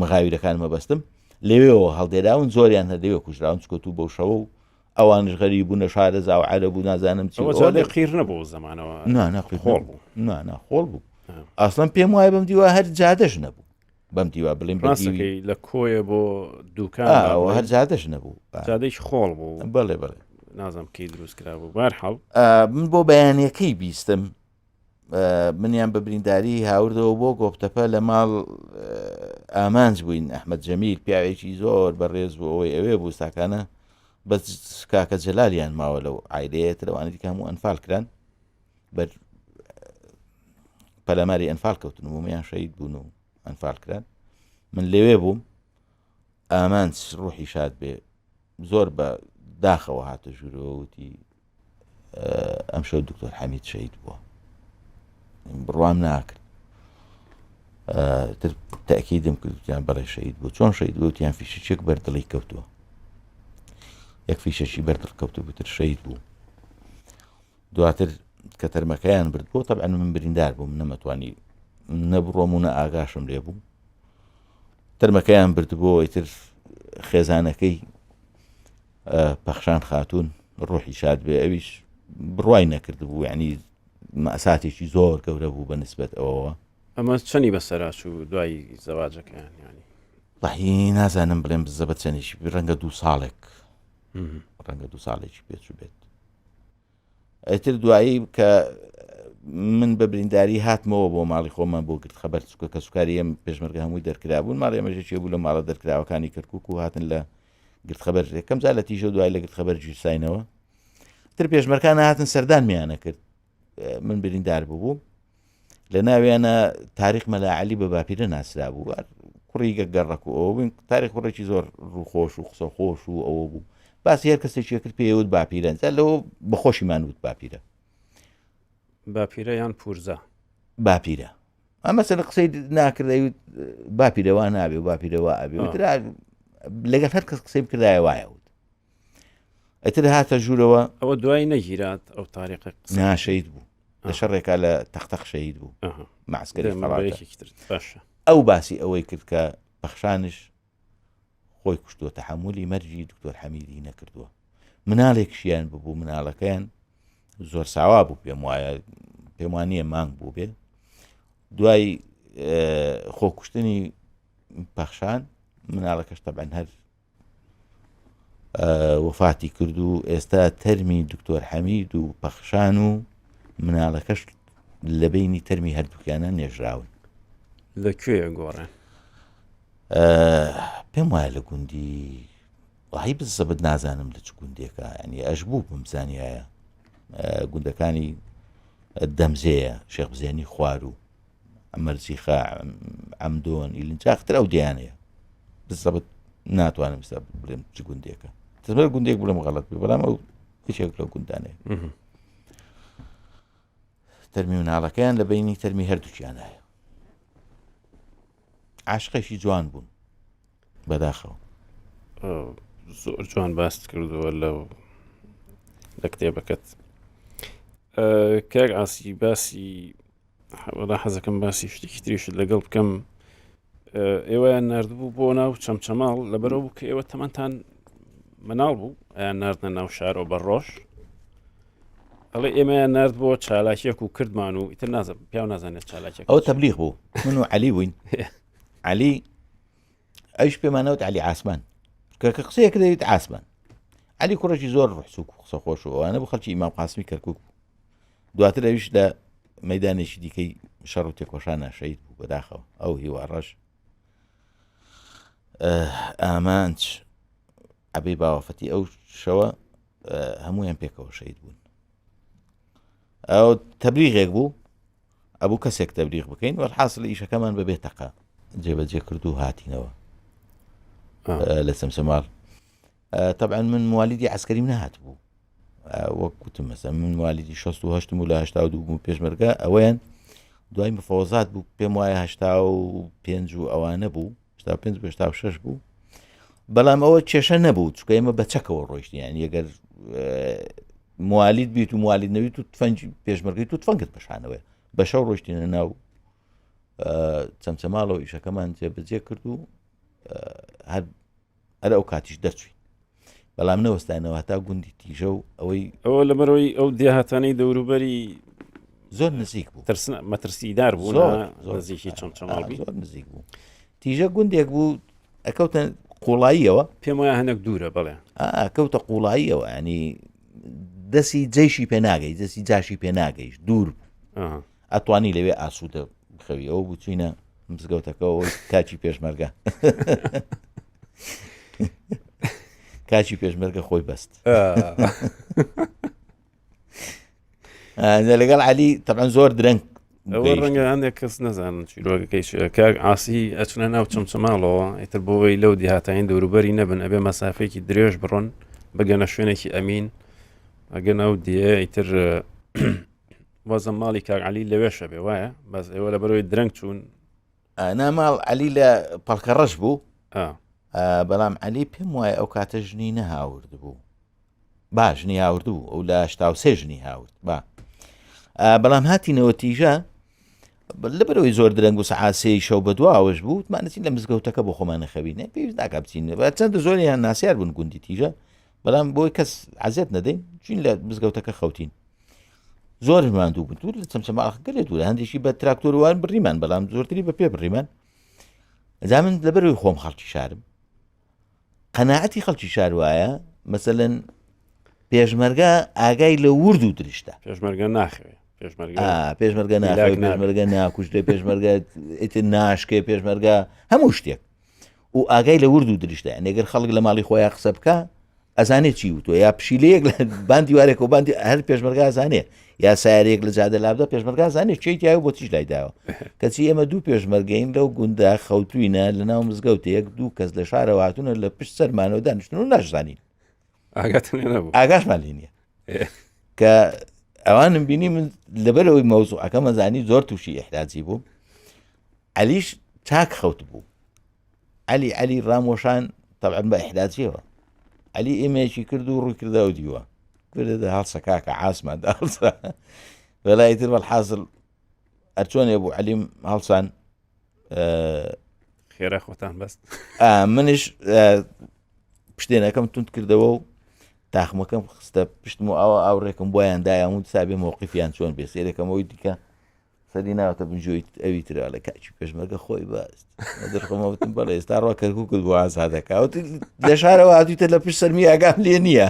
مغاویرەکان مەبەستم لەوێەوە هەڵدێراون، زۆریان هەردەوێ کوژراون چکۆت و بەو شەوە و ئەوانش غەریب بوونە شارەزا و عەرەب بوو نازانم چی قیر نەبوو زەمانەوە خۆڵ بوو خۆڵ بوو ئاسڵەن پێم وایە بەم دیوە هەر جادەش نەبوو، بەم دیوە بڵێم ڕاستەکەی لە کۆیە بۆ دووکان هەر جادەش نەبوو، جادەیەکی خۆڵ بوو. بەڵێ بەڵێ نازم کەی دروست کرا بوو. بەرحەڵ من بۆ بەیانیەکەی بیستم، منیان بە برینداری هاوردەوە بۆ گۆپتەپە لە ماڵ ئامانج بووین. ئەحمەد جەمیل پیاوێکی زۆر بەڕێز بوو، ئەوەی ئەوێ بوو ساکانە بە کاکە جەلالیان ماوە لەو عایلەیە ترەوانی دیکە هەموو ئەنفال کران، بەر پەلەماری ئەنفال کەوتن و هەموویان شەهید بوون و ئەنفال کران. من لەوێ بووم، ئامانج ڕوحی شاد بێ زۆر بە داخەوە هاتە ژوورەوە وتی ئەمشەو دکتۆر حەمید شەهید بووە، بڕوام ناکرد. تەکیدم کردیان بەڵێ شەهید بوو. چۆن شەهید بوو؟ وتیان فیشەچێک بەردڵی کەوتووە، یەک فیشەشی بەردڵ کەوتو بتر شەهید بوو. دواتر کە تەرمەکەیان برد بۆ تەبعەن من بریندار بووم، نەمەتوانی نەبڕۆم و نە ئاگاشم لێ بوو. تەرمەکەیان برد بۆ ئیتر خێزانەکەی پەخشان خاتوون ڕۆحی شاد بێ ئەویش بڕوای نەکرد بوو، یعنی مەساتێکی زۆر گەورە بوو بە نسبەت ئەوەوە. ئەمە چەنی بەسەراچ و دوای زەواجەکەیان ینی وەحی نازانم بڵێم بزەبەت چەندێکی ڕەنگە 2 ساڵێک ڕەنگە 2 ساڵێکی پێچوو بێت. ئەتر دوایی کە من بە برینداری هاتمەوە بۆ ماڵی خۆمان بۆ گرت خەبەر چکە کە سوکاری ئەم پێشمەرگە هەمووی دەرکرا بوون، ماڵی ئەمەژێکی بوو لە ماڵە دەرکراوەکانی کەرکووک و هاتن لە گرت خەبەر یەکەم جار لە تیژە دوای لە گرت خەبەر گیرساینەوە. تر پێشمەرگەکان هاتن سەردانمیانە کرد، من بریندار بووم. لە ناویانە تاریخ مەلا عەلی بە باپیرە ناسرا بوو، کوڕی گەگەڕک و ئەوە بووین، تاریخ کوڕێکی زۆر ڕووخۆش و قسە خۆش و ئەوە بوو. باسی هەر کەسێکی کرد پێوت باپیرە، لەوە بەخۆشیمان وت باپیرە. باپیرە یان پورزە؟ باپیرە. ئەمە سەر قسەی ناکردەوت باپیرەوە نابێ و باپیرەوە ئەبێ لەگەڵ هەر کەس قسەی بکردایە وایە وت. ئەتر هاتە ژوورەوە. ئەوە دوای نەگیرات ئەو تاریخ ناشەید بوو، لە شەڕێکا لە تەختەق شەهید بوو مەعسکەری فەڵاتە. ئەو باسی ئەوەی کرد کە پەخشانش خۆی کوشتووە، تەحمولی مەرجی دکتۆر حەمیدی نەکردووە. مناڵێکشیان ببوو، مناڵەکەیان زۆر ساوا بوو، پێم وایە پێم وانییە مانگ بوو بێ. دوای خۆکوشتنی پەخشان مناڵەکەش تەبعەن هەر وفاتی کرد و ئێستا تەرمی دکتۆر حەمید و پەخشان و مناڵەکەش لە بینی تەرمی هەردووکیانە نێژراون. لەکوێ گۆڕێن؟ پێم وایە لە گوندی وحی بزەبت نازانم لە چ گوندێکە، ینی ئەش بوو بمزانیایە گوندەکانی دەمزەیە، شێخ بزێنی خوار و ئەمەرزیخا ئەمدۆن ئیلنجاختر ئەو دیانەیە، بزەبت ناتوانم ئێستا بڵێم چ گوندێکە، تەمەر گوندێک بڵێم غەڵەت بێ، بەڵام ئەو هیچێک لەو گوندانەیە. تەرمی مناڵەکەیان لە بینی تەرمی هەردووکیانایە. عاشقێکی جوان بوون بەداخەوە، زۆر جوان باست کردووە لە کتێبەکەت. کاک ئاسی باسی وەڵا حەزەکەم باسی شتێکی تریشت لەگەڵ بکەم. ئێوەیان نردبوو بۆ ناو چەمچەماڵ لەبەرەوە بوو کە ئێوە تەمەنتان مناڵ بوو، ئەیان نردنە ناو شارۆ بەڕۆژ، ئەڵێ ئێمەیان نرد بۆ چالاکیەک و کردمان و ئیتر نازم پیاو نازانێت چالاکیەک. ئەو تەبلیغ بوو، من و عەلی بووین. عەلی ئەوش پێمانەوت عەلی عاسمان، کە قسەیەک دەوێت عاسمان. عەلی کوڕێکی زۆر ڕوحسووک و قسە خۆش و ئەوانە بوو خەڵکی ئیمام قاسمی کەرکووک. دواتر ئەویش لە مەیدانێکی دیکەی شەڕ و تێکۆشانە شەهید بوو بەداخەوە. ئەو هیوارڕەش ئامانج عەبەی باوەفەتی ئەو شەوە هەموویان پێکەوە شەهید بوون. ئەو تەبلیغێک بوو ئەبوو کەسێک تەبلیغ بکەین وەحاصل ئیشەکەمان بەبێ تەقە جێبەجێ کرد و هاتینەوە لە سەمسەماڵ. طبعا من موالیدی عسکەریم نەهات بوو وەکوتم مەسە من موالیدی 68 و لە 82 بوو پێشمەرگە ئەوەیان دوای مفەوەزات بوو پێم وایە 85 و ئەوانە بوو 86 بوو بەڵام ئەوە کێشە نەبوو چکە ئێمە بەچەکەوە ڕۆیشتیان یەگەر موالید بیت و موالید نەویت و تفەنج پێشمەرگەی تو تفەنگت بەشانەوەی بە شەو ڕۆیشتینە ناو چەمچەماڵەوە ئیشەکەمان جێبەجێ کرد و هەر ئەو کاتیش دەرچوین بەڵام نەوەستانەوە هەتا گوندی تیژە و ئەوە لەبەرەوەی ئەو دێهاتانەی دەوروبەری زۆر نزیک بوو مەترسیدار بوو نزیکی چەمچەماڵ زۆر نزیک بوو تیژە گوندێک بوو ئەکەوتە قوڵاییەوە پێم وایە هەندێک دوورە بەڵێ کەوتە قوڵاییەوە ینی دەستی جێشی پێناگەی دەستی جاشی پێناگەیش دوور بوو ئەتوانی لەوێ ئاسوودە بخەوی ئەوە بوو چوینە مزگەوتەکەەوە کاچی پێشمەرگە کاچی پێشمەرگە خۆی بەست لەگەڵ علی تەبعاً زۆر درەنگ ئەوە ڕەنگە هەندێک کەس نەزانن چیرۆگەکەی کاک عاسی ئەچنە ناو چەمچەماڵەوە ئیتر بۆەوەی لەو دیهاتین دەوروبەری نەبن ئەبێ مەسافەیەکی درێژ بڕۆن بگەنە شوێنێکی ئەمین ئەگەن ئەو دیە ئیتر وەزە ماڵی کاک علی لەوێشە بێ وایە بەس ئێوە لەبەرەوەی درەنگ چوون ناماڵ علی لە پەڵکەڕەش بوو بەڵام علی پێم وایە ئەو کاتە ژنی نەهاورد بوو با ژنی هاورد بوو ئەو لە 83 ژنی هاورد با بەڵام هاتینەوە تیژە لەبەرەوەی زۆر درەنگ و سەعاسەی شەو بە دواوەش بوو تمانەتین لە مزگەوتەکە بۆ خۆمانە خەبینێ پێویست ناکا بچین چەندە زۆریان ناسیار بوون گوندی تیژە بەڵام بۆی کەس عەزیەت نەدەین چین لە مزگەوتەکە خەوتین زۆر ماندوو بوون دوور لە چەمچەماڵ گەلێ دوورە هەندێکی بە تراکتۆروان بڕیمان بەڵام زۆرتری بە پێ بڕیمان ئەجا من لەبەرەوەی خۆم خەڵکی شارم قەناعەتی خەڵکی شار وایە مەسەلەن پێشمەرگە ئاگای لە ورد و درشتە پێشمەرگە ناخوێ پێشمەرگە ناخوێ پێشمەرگە ناکوشتێ پێشمەرگە ئیتر ناشکێ پێشمەرگە هەموو شتێک و ئاگای لە ورد و درشتە ئەگەر خەڵک لە ماڵی خۆیان قسە بکە ئەزانێت چی وتۆ یا پشیلەیەک لە باندی وارێک و باندی هەر پێشمەرگە ئەزانێت یا سیارێک لە جادە لابدا پێشمەرگە ئەزانێت چی تیاوە بۆ چیش لایداوە کەچی ئێمە دوو پێشمەرگەین لەو گوندا خەوتوینە لە ناو مزگەوتێک دوو کەس لە شارەوە هاتوونە لە پشت سەرمانەوە دانیشتن و ناشزانین ئاگاشمان لێ نییە کە ئەوانم بینی من لەبەرەوەی مەوزوعەکە مەزانی زۆر تووشی ئیحراجی بوو عەلیش چاک خەوت بوو عەلی ڕامۆشان تەبعاً بە ئیحراجیەوە عەلی ئێمەیەکی کرد و ڕووی کردەوە دیوە کردە هەڵسە کاکە عاسمان هەڵسە بەلای تر بەڵحاصل ئەرچۆنێ بوو عەلیم هەڵسان خێرا خۆتان بەست منش پشتێنەکەم تونت کردەوە و تاخمەکەم خستە پشتم و ئەوە ئاوڕێکم بۆیان دایان و سابێ مووقیفیان چۆن بێ سێرەکەمەوەی دیکە سەری ناوەتە بنجۆیت ئەوی ترا لە کاچی پێشمەرگە خۆی بەست دەرخەمەوتم بەڵێ ئێستا ڕوا کەرکوو کرد بۆ ئازادەکەوت لە شارەوە هاتوویتە لە پشت سەرمی ئاگام لێ نییە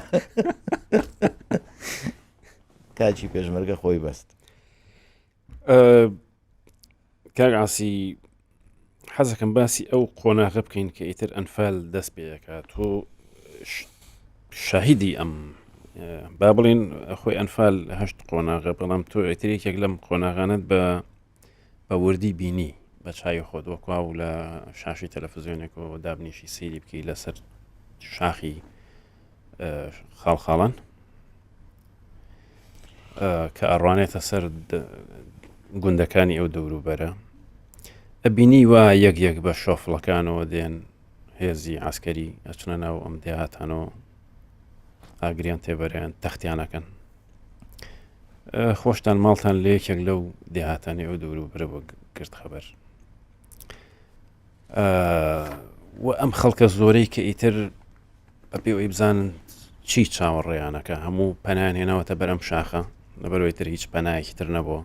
کاچی پێشمەرگە خۆی بەست. کاک عاسی حەزەکەم باسی ئەو قۆناغە بکەین کە ئیتر ئەنفال دەست پێەکات تۆ شاهیدی ئەم با بڵین خۆی ئەنفال 8 قۆناغە بەڵام تۆ ئیترێکێک لەم قۆناغانت بە وردی بینی بە چای خۆت وەکوا و لە شاشی تەلەڤیزیۆنێک و دابنیشی سەیری بکەی لەسەر شاخی خاڵخاڵان کە ئەڕوانێتە سەر گوندەکانی ئەو دەوروبەرە ئەبینی وا یەک بە شۆفڵەکانەوە دێن هێزی عسکەری ئەچنە ناو ئەم دێهاتانەوە ئاگریان تێبەریان تەختیانەکەن خۆشتان ماڵتان لە یەکێک لەو دێهاتانی ئەو دەوروبەرە بۆ گرت خەبەر و ئەم خەڵکە زۆرەی کە ئیتر بەپێوەی بزانن چی چاوەڕێیانەکە هەموو پەنایان هێناوەتە بەرەم شاخە لەبەرەوەی تر هیچ پەنایەکی تر نەبووە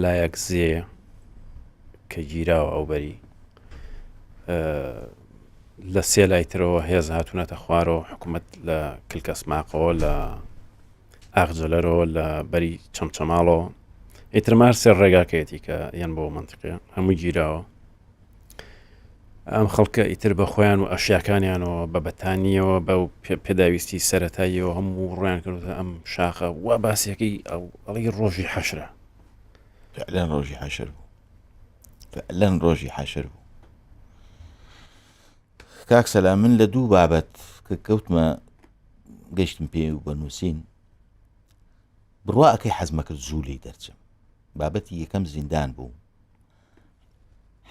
لایەک زێیە کە گیراوە ئەو بەری لە سێ لای ترەوە هێز هاتوونەتە خوارەوە حکوومەت لە کلکەسماقەوە لە ئاغجلەرەوە لە بەری چەمچەماڵەوە ئیترمار سێ ڕێگاکەیەتی کە یان بۆ منتیقەیە هەمووی گیراوە ئەم خەڵکە ئیتر بە خۆیان و ئەشیاکانیانەوە بە بەتانیەوە بە پێداویستی سەرەتاییەوە هەموو ڕویان کردوتە ئەم شاخە وا باسیەکەی ئەڵی ڕۆژی حەشرە فعلا ڕۆژی حەشر بوو، فعلا ڕۆژی حەشر بوو. کاک سەلام، من لە دوو بابەت کە کەوتمە گەشتم پێ و بە نووسین بڕوا ئەەکەی حەزمە کرد زوو لێی دەرچم. بابەتی یەکەم زیندان بوو،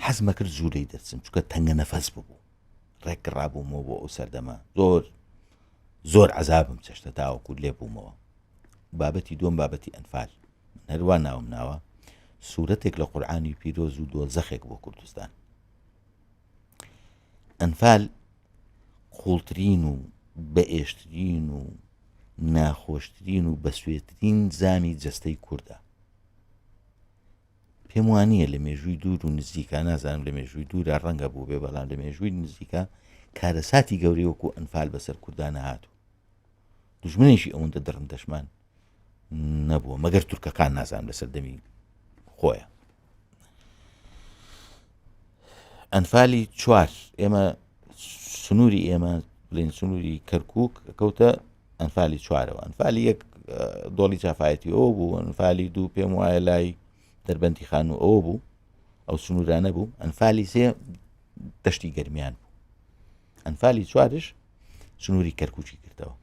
حەزمە کرد زوو لێی دەرچم چونکە تەنگە نەفەس ببوو، ڕێکڕابوومەوە بۆ ئەو سەردەما، زۆر عەزابم چەشتە تاوەکو لێ بوومەوە. بابەتی دووەم بابەتی ئەنفال، هەروە ناوم ناوە سوورەتێک لە قورئانی پیرۆز و دۆزەخێک بۆ کوردستان. ئەنفال قوڵترین و بەئێشترین و ناخۆشترین و بەسوێترین زامی جەستەی کووردە. پێم وانییە لە مێژووی دوور و نزیکە، نازانم لە مێژووی دوورە ڕەنگە بوو بێ، بەڵام لە مێژووی نزیکە کارەساتی گەورەی وەکو ئەنفال بەسەر کوردانە هاتوو. دوژمنێکی ئەوەندە دەڕندەشمان نەبووە مەگەر تورکەکان، نازانم لە سەردەمی خۆیە. ئەنفالی چوار، ئێمە سنووری ئێمە بڵێن سنووری کەرکووک کەوتە ئەنفالی چوارەوە. ئەنفالی یەک دۆڵی چافایەتی ئەوە بوو، ئەنفالی دوو پێم وایە لای دەربەندی خان و ئەوە بوو، ئەو سنوورانە بوو. ئەنفالی سێ دەشتی گەرمیان بوو. ئەنفالی چوارش سنووری کەرکووکی کردەوە.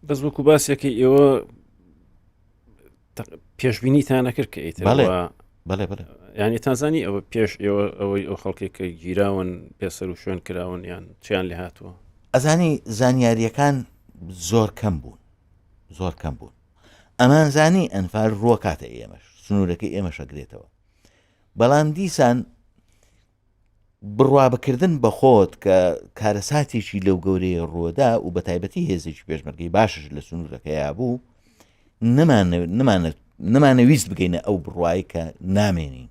بەس وەکو باسیەکەی ئێوە پێشبینیتان نەکرد کە ئیتر بەڵێ یعنی تازانی ئەوە پێش ئێوە ئەوەی ئەو خەڵکێکە گیراون پێسەر و شوێن کراون یان چیان لێ هاتووە؟ ئەزانی زانیاریەکان زۆر کەم بوون، ئەمان زانی ئەنفال ڕووە کاتە ئێمەش سنوورەکەی ئێمە شەگرێتەوە. بەڵام دیسان بڕوا بکردن بە خۆت کە کارەساتێکی لەو گەورەیە ڕووەدا و بە تایبەتی هێزێکی پێشمەرگەی باشش لە سنوورەکەیە بوو، نەمانەویست بگەینە ئەو بڕوایی کە نامێنین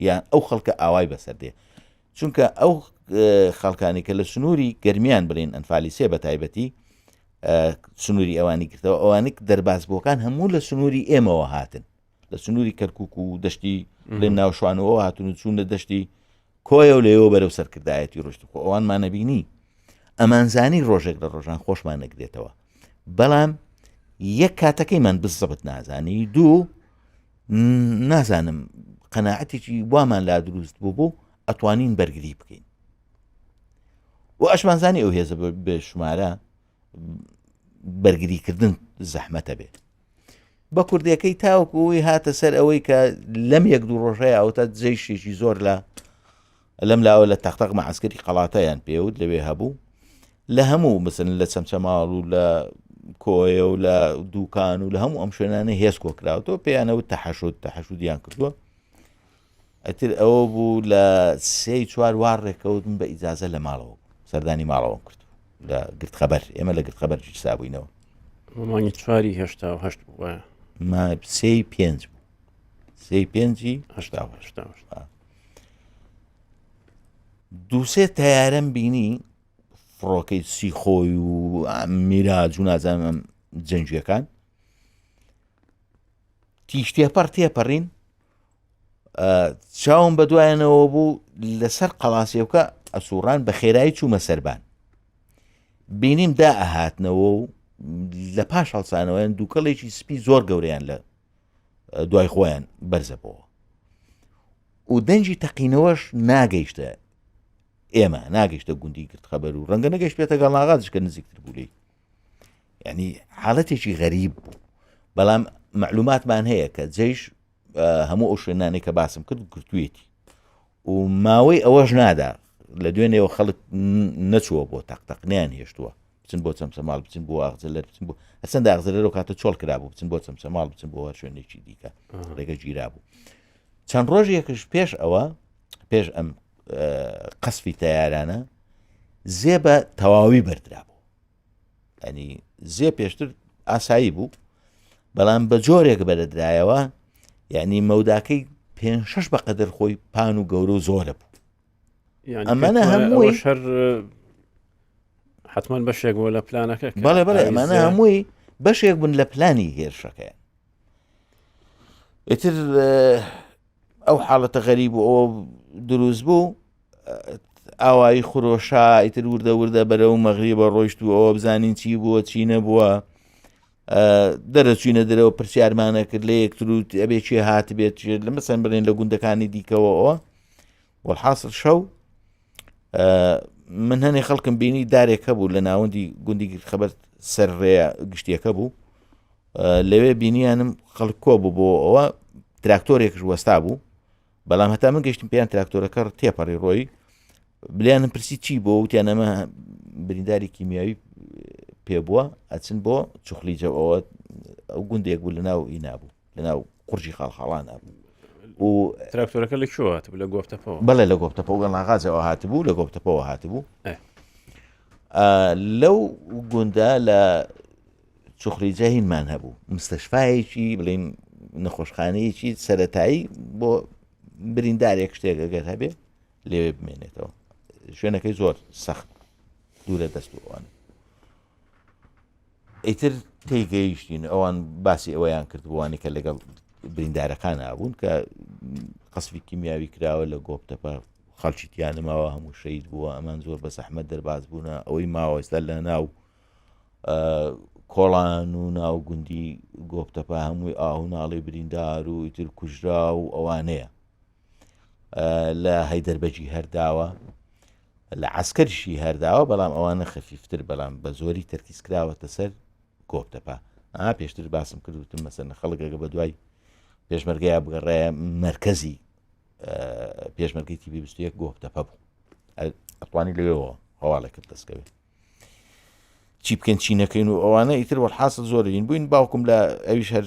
یان ئەو خەڵکە ئاوای بەسەر دێ، چونکە ئەو خەڵکانی کە لە سنووری گەرمیان بڵێن ئەنفالی سێ بە تایبەتی سنووری ئەوانی کردەوە، ئەوانێک دەربازبووەکان هەموو لە سنووری ئێمەوە هاتن، لە سنووری کەرکووک و دەشتی بڵێن ناوشوانەوە هاتون و چوون لە دەشتی کۆیە و لەوە بەرەو سەرکردایەتی ڕۆشت خۆ ئەوانمانە بینی. ئەمانزانی ڕۆژێک لە ڕۆژان خۆشمان نەگرێتەوە، بەڵام یەک کاتەکەیمان بزەبت نازانی، دوو نازانم قەناعەتێکی وامان لا دروست بوو ئەتوانین بەرگری بکەین و ئەشمانزانی ئەو هێزە بێ شمارە بەرگریکردن زەحمەتە بێت. بە کوردیەکەی تاوەکوی هاتە سەر ئەوەی کە لەم یەک دوو ڕۆژەیە ئەوتە جێیشێکی زۆر لەم لاوە لە تەختەق مەعسکەری قەڵاتەیان پێوت لەوێ هەبوو، لە هەموو مثلن لە چەمچەماڵ و لە کۆیە و لە دووکان و لە هەموو ئەم شوێنانە هێز کۆکراوەوە پێیانەوت تەحەشودیان کردووە. ئەتر ئەوە بوو لە سێ چوار وار ڕێکەوتن بە ئیجازە لە ماڵەوە سەردانی ماڵەوەم کرد لە گرت خەبەر، ئێمە لە گرت خەبەرجی سابووینەوە. مانگی چواری هێشتا و هەشت بووە ما سێی پێنج بوو، سێی پێنجی هەشتا دووسێ تەیارەم بینی فڕۆکەی سیخۆی و میراج و نازانم جەنگیەکان تیشتێپەڕ تێپەڕین، چاوم بە دوایەنەوە بوو لەسەر قەڵاسیەوکە ئەسوڕان بە خێرایی چوومە سەربان، بینیم دا ئەهاتنەوە و لە پاش هەڵسانەوەیان دووکەڵێکی سپی زۆر گەورەیان لە دوای خۆیان بەرزەبەوە و دەنجی تەقینەوەش ناگەیشتە ئێمە، ناگەیشتە گوندی گرت خەبەر و ڕەنگە نەگەشت بێتە گەڵاغازش کە نزیکتر بوو لێی، یعنی حاڵەتێکی غەریب بوو. بەڵام معلوماتمان هەیە کە جێیش هەموو ئەو شوێنانەی کە باسم کرد گرتوویەتی و ماوەی ئەوەش نادا لە دوێنێەوە خەڵک نەچووە بۆ تەقتەقنیان هێشتووە بچن بۆ چەمچەماڵ، بچن بۆ ئاغزلەر، بچن بۆ ئەسەندا ئاغزلەرەوە کاتە چۆڵ کرابوو، بچن بۆ چەمچەماڵ، بچن بۆ هەر شوێنێکی دیکە ڕێگە گیرا بوو. چەند ڕۆژێکش پێش ئەوە پێش ئەم قەسفی تەیارانە زێ بە تەواوی بەردرابوو، ئەنی زێ پێشتر ئاسایی بوو بەڵام بە جۆرێک بەرەدرایەوە، یعنی مەوداکەی 5-6 بەقەدر خۆی پان و گەورە و زۆرە بوو. ئەمانە هەمووی شەر حتمان بەشێک بووە لە پلانەکە. بەڵێ ئەمانە هەمووی بەشێک بوون لە پلانی هێرشەکەیان. ئیتر ئەو حاڵەتە غەریب و ئەوە دروست بوو، ئاوایی خۆشە ئیتر وردە بەرەو مەغریبە ڕۆیشت و ئەوە بزانین چی بووە چی نەبووە. دەرەچوینە دەرەوە پرسیارمانە کرد لە یەکتر و ئەبێ چێ هات بێت لە مەسەن بڵێن لە گوندەکانی دیکەوەەوە وەحاصل شەو من هەنێ خەڵکم بینی دارێکە بوو لە ناوەندی گوندی خەبەر سەرڕێ گشتیەکە بوو لەوێ بینیانم خەڵک کۆ بوو بۆ ئەوە تراکتۆرێکش وەستا بوو بەڵام هەتا من گەشتم پێیان تراکتۆرەکە تێپەڕی ڕۆی بلیانم پرسی چی بۆ وتیانەمە برینداری کیمیاوی پێبووە ئەچن بۆ چوخلیجەوە ئەو گوندێک بوو لە ناو ئینا بوو لە ناو قورجی خاڵخاڵان نبوو و تراکتۆرەکە لە کوێ لە گۆفتەپەوە بەڵێ لە گۆفتەپەوە گەڵاغازەوە هاتبوو لە گۆفتەپەوە هاتبوو لەو گوندا لە چوخلیجە هینمان هەبوو مستەشفایەکی بڵین نەخۆشخانەیەکی سەرەتایی بۆ بریندارێک شتێک ئەگەر هەبێ لێوێ بمێنێتەوە شوێنەکەی زۆر سەخت دوورە دەست ئەوان ئیتر تێگەیشتین ئەوان باسی ئەوەیان کردبووانی کە لەگەڵ بریندارەکان نبوون کە قەسفی کیمیاوی کراوە لە گۆپتەپە خەڵکی تیانماوە هەموو شەید بووە ئەمان زۆر بە زەحمەت دەرباز بوونە ئەوەی ماوە ئێستا لە ناو کۆڵان و ناو گوندی گۆپتەپە هەمووی ئاهوناڵی بریندار و ئیتر کوژرا و ئەوانەیە لە هەیدەربەجی هەرداوە لە عسکەریشی هەرداوە بەڵام ئەوانە خەفیفتر بەڵام بە زۆری تەرکیز کراوەتە سەر گۆپتەپە پێشتر باسم کردوتم مەسەن خەڵکەکە بە دوای پێشمەرگەیە بگەڕێ مرکزی پێشمەرگەی تیبی 21 گۆپتەپە بوو ئەتوانی لەوێەوە هەواڵێکت دەستکەوێت چی بکەن چی نەکەین و ئەوانە ئیتر وەحاصل زۆرین بووین باوکم لە ئەویش هەر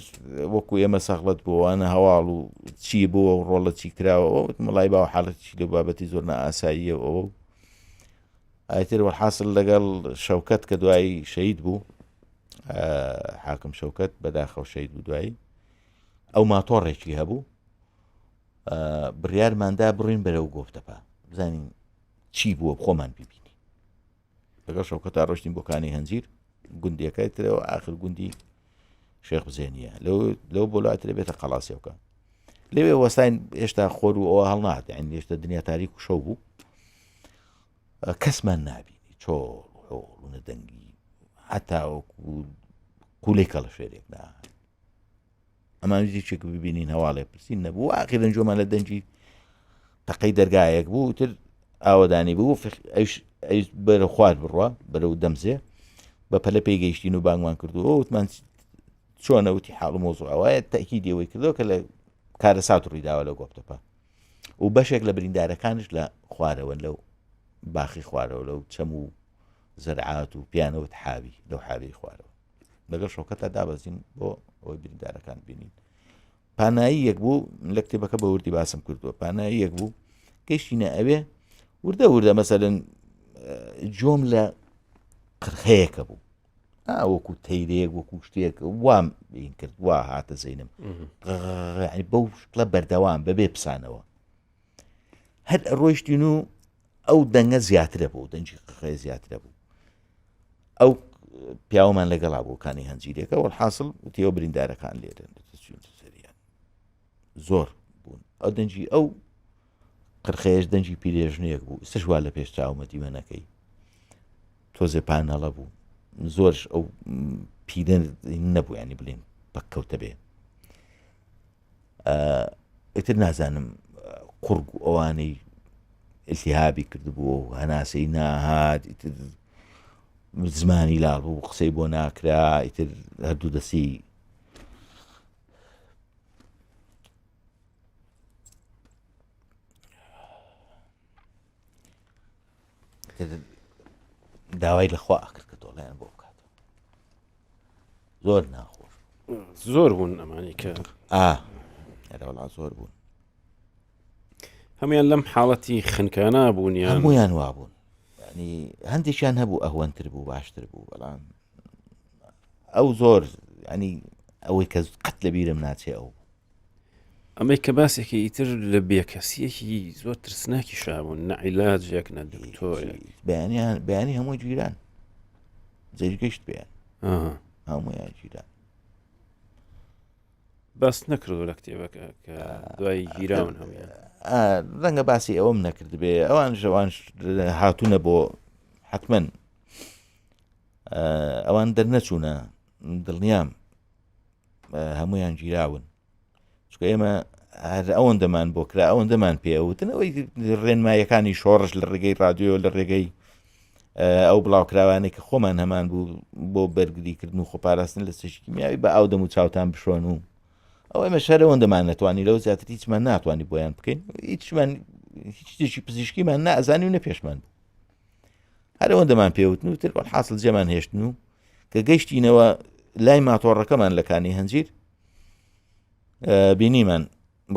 وەکو ئێمە سەغڵەت بووانە هەواڵ و چی بووە و ڕۆڵە چی کراوەەوە مەڵای باو حاڵەتی لە بابەتی زۆر نائاساییە ئەوە ئایتر وەحاصل لەگەڵ شەوکەت کە دوایی شەید بوو حاکم شەوکەت بەداخەو شەید بوو دوایی ئەو ماتۆڕێکی هەبوو بڕیارماندا بڕین بەرەو گۆفتەپە بزانین چی بووە خۆمان ببینی لەگەڵ شەوکەت تا ڕۆشتین بۆکانی هەنجیر گوندیەکەی ترەوە آخر گوندی شێخ بزێنیە لەو بۆ لاترە بێتە قەڵاسیەوەکە لەوێ وەستاین هێشتا خۆر و ئەوە هەڵنات یعنی هێشتا دنیا تاریک و شەو بوو کەسمان نابینی چۆڵ هۆڵونە دەنگی هەتا قولەی کەڵە شوێرێک نا ئەمان چێک ببینین هەواڵێ پرسین نەبوو ئاخر ئەنجۆمان لە دەنجی تەقەی دەرگایەک بوو تر ئاوەدانی بوو ئەویش بەرە خوارد بڕوە بەرەو دەمزێ بە پەلە پێی گەیشتین و بانگمان کردو وتمان چۆنەوتی حاڵ مۆزوع ئەوەیە تەکیدی ئەوەی کردەوە کە لە کارە سات ڕوویداوە لە گۆپتەپە و بەشێک لە بریندارەکانش لە خوارەوە لەو باخی خوارەوە لەو چەم و زەرعات و پیانەوە حاوی لەو حاوی خوارەوە لەگەڵ شەوکەتە دابەزین بۆ ئەوەی بریندارەکان بینین پانایی یەک بوو لە کتێبەکە بە وردی باسم کردووە پانایی یەک بوو گەیشتینە ئەوێ وردە مەسەلەن جۆم لە قرخەیەکە بوو وەکو تەیرێک وەکو شتێک وام بین کرد وا هاتە زەینم بەو شکڵە بەردەوام بەبێ پسانەوە هەر ڕۆیشتین و ئەو دەنگە زیاترە بوو دەنجی قرخەیە زیاترە بوو ئەو پیاوەمان لەگەڵا بووکانی هەنجیرێکە وەڵحاصل وتیەوە بریندارەکان لێرن سەریان زۆر بوون ئەو دەنجی ئەو قرخەیەش دەنجی پیرێژنەیەک بوو ئێستش وا لە پێش چاومە دیمەنەکەی تۆزێ پانەڵە بوو زۆرش ئەو پیرە نەبوو ینی بڵێن بەکەوتە بێ ئیتر نازانم قورگ و ئەوانەی ئلتیهابی کردبووە و هەناسەی ناهات ئیتر زمانی لاڵ بوو قسەی بۆ ناکرا ئیتر هەردوو دەسی داوای لەخوا کرد کە تۆڵیان بۆ بکات زۆر ناخۆش زۆر بوون ئەمانی کە وڵات زۆر بوون هەمویان لەم حاڵەتی خنکانە بوونیان هەمویان وا بوون ینی هەندێکیان هەبوو ئەهوەنتر بوو باشتر بوو بەڵام ئەو زۆر ینی ئەوەی کە قەت لە بیرم ناچێ ئەو ئەمەی کە باسێکی ئیتر لە بێکەسیەکی زۆر ترسناکی شابوون نەعیلاجێک نە دکتۆرێک بەیانی هەمووی گیران جێگەشت بیان هەموویان گیران باس نەکردو لە کتێبەکە کە دوای گیراون هەمویان ڕەنگە باسی ئەوەم نەکرد بێ ئەوان ژەوان هاتوونە بۆ حتمما ئەوان دەرنەچوونە دڵنیام هەمویان گیراون چکە ئێمە هەر ئەوەندەمان بۆ کرا ئەوەندەمان پێوتن ئەوەی ڕێنمایەکانی شۆڕش لە ڕێگەی رادیۆ لە ڕێگەی ئەو بڵاوکراوانێک کە خۆمان هەمان بوو بۆ بەرگریکردن و خۆپاراستن لە سشکیمیاوی بە ئاو دەم و چاوتان بشۆن و ئەو ئێمە شەرەوەندەمان نەتوانی لەو زیاتر هیچمان ناتوانانی بۆیان بکەین هیچمان هیچ شتێکی پزیشکیمان نەزانی و نەپێشمان بوو هەرەوەندەمان پێوتن و تر حاصل جێمان هێشتن و کە گەیشتینەوە لای ماتۆڕەکەمان لەکانی هەنجیر بینیمان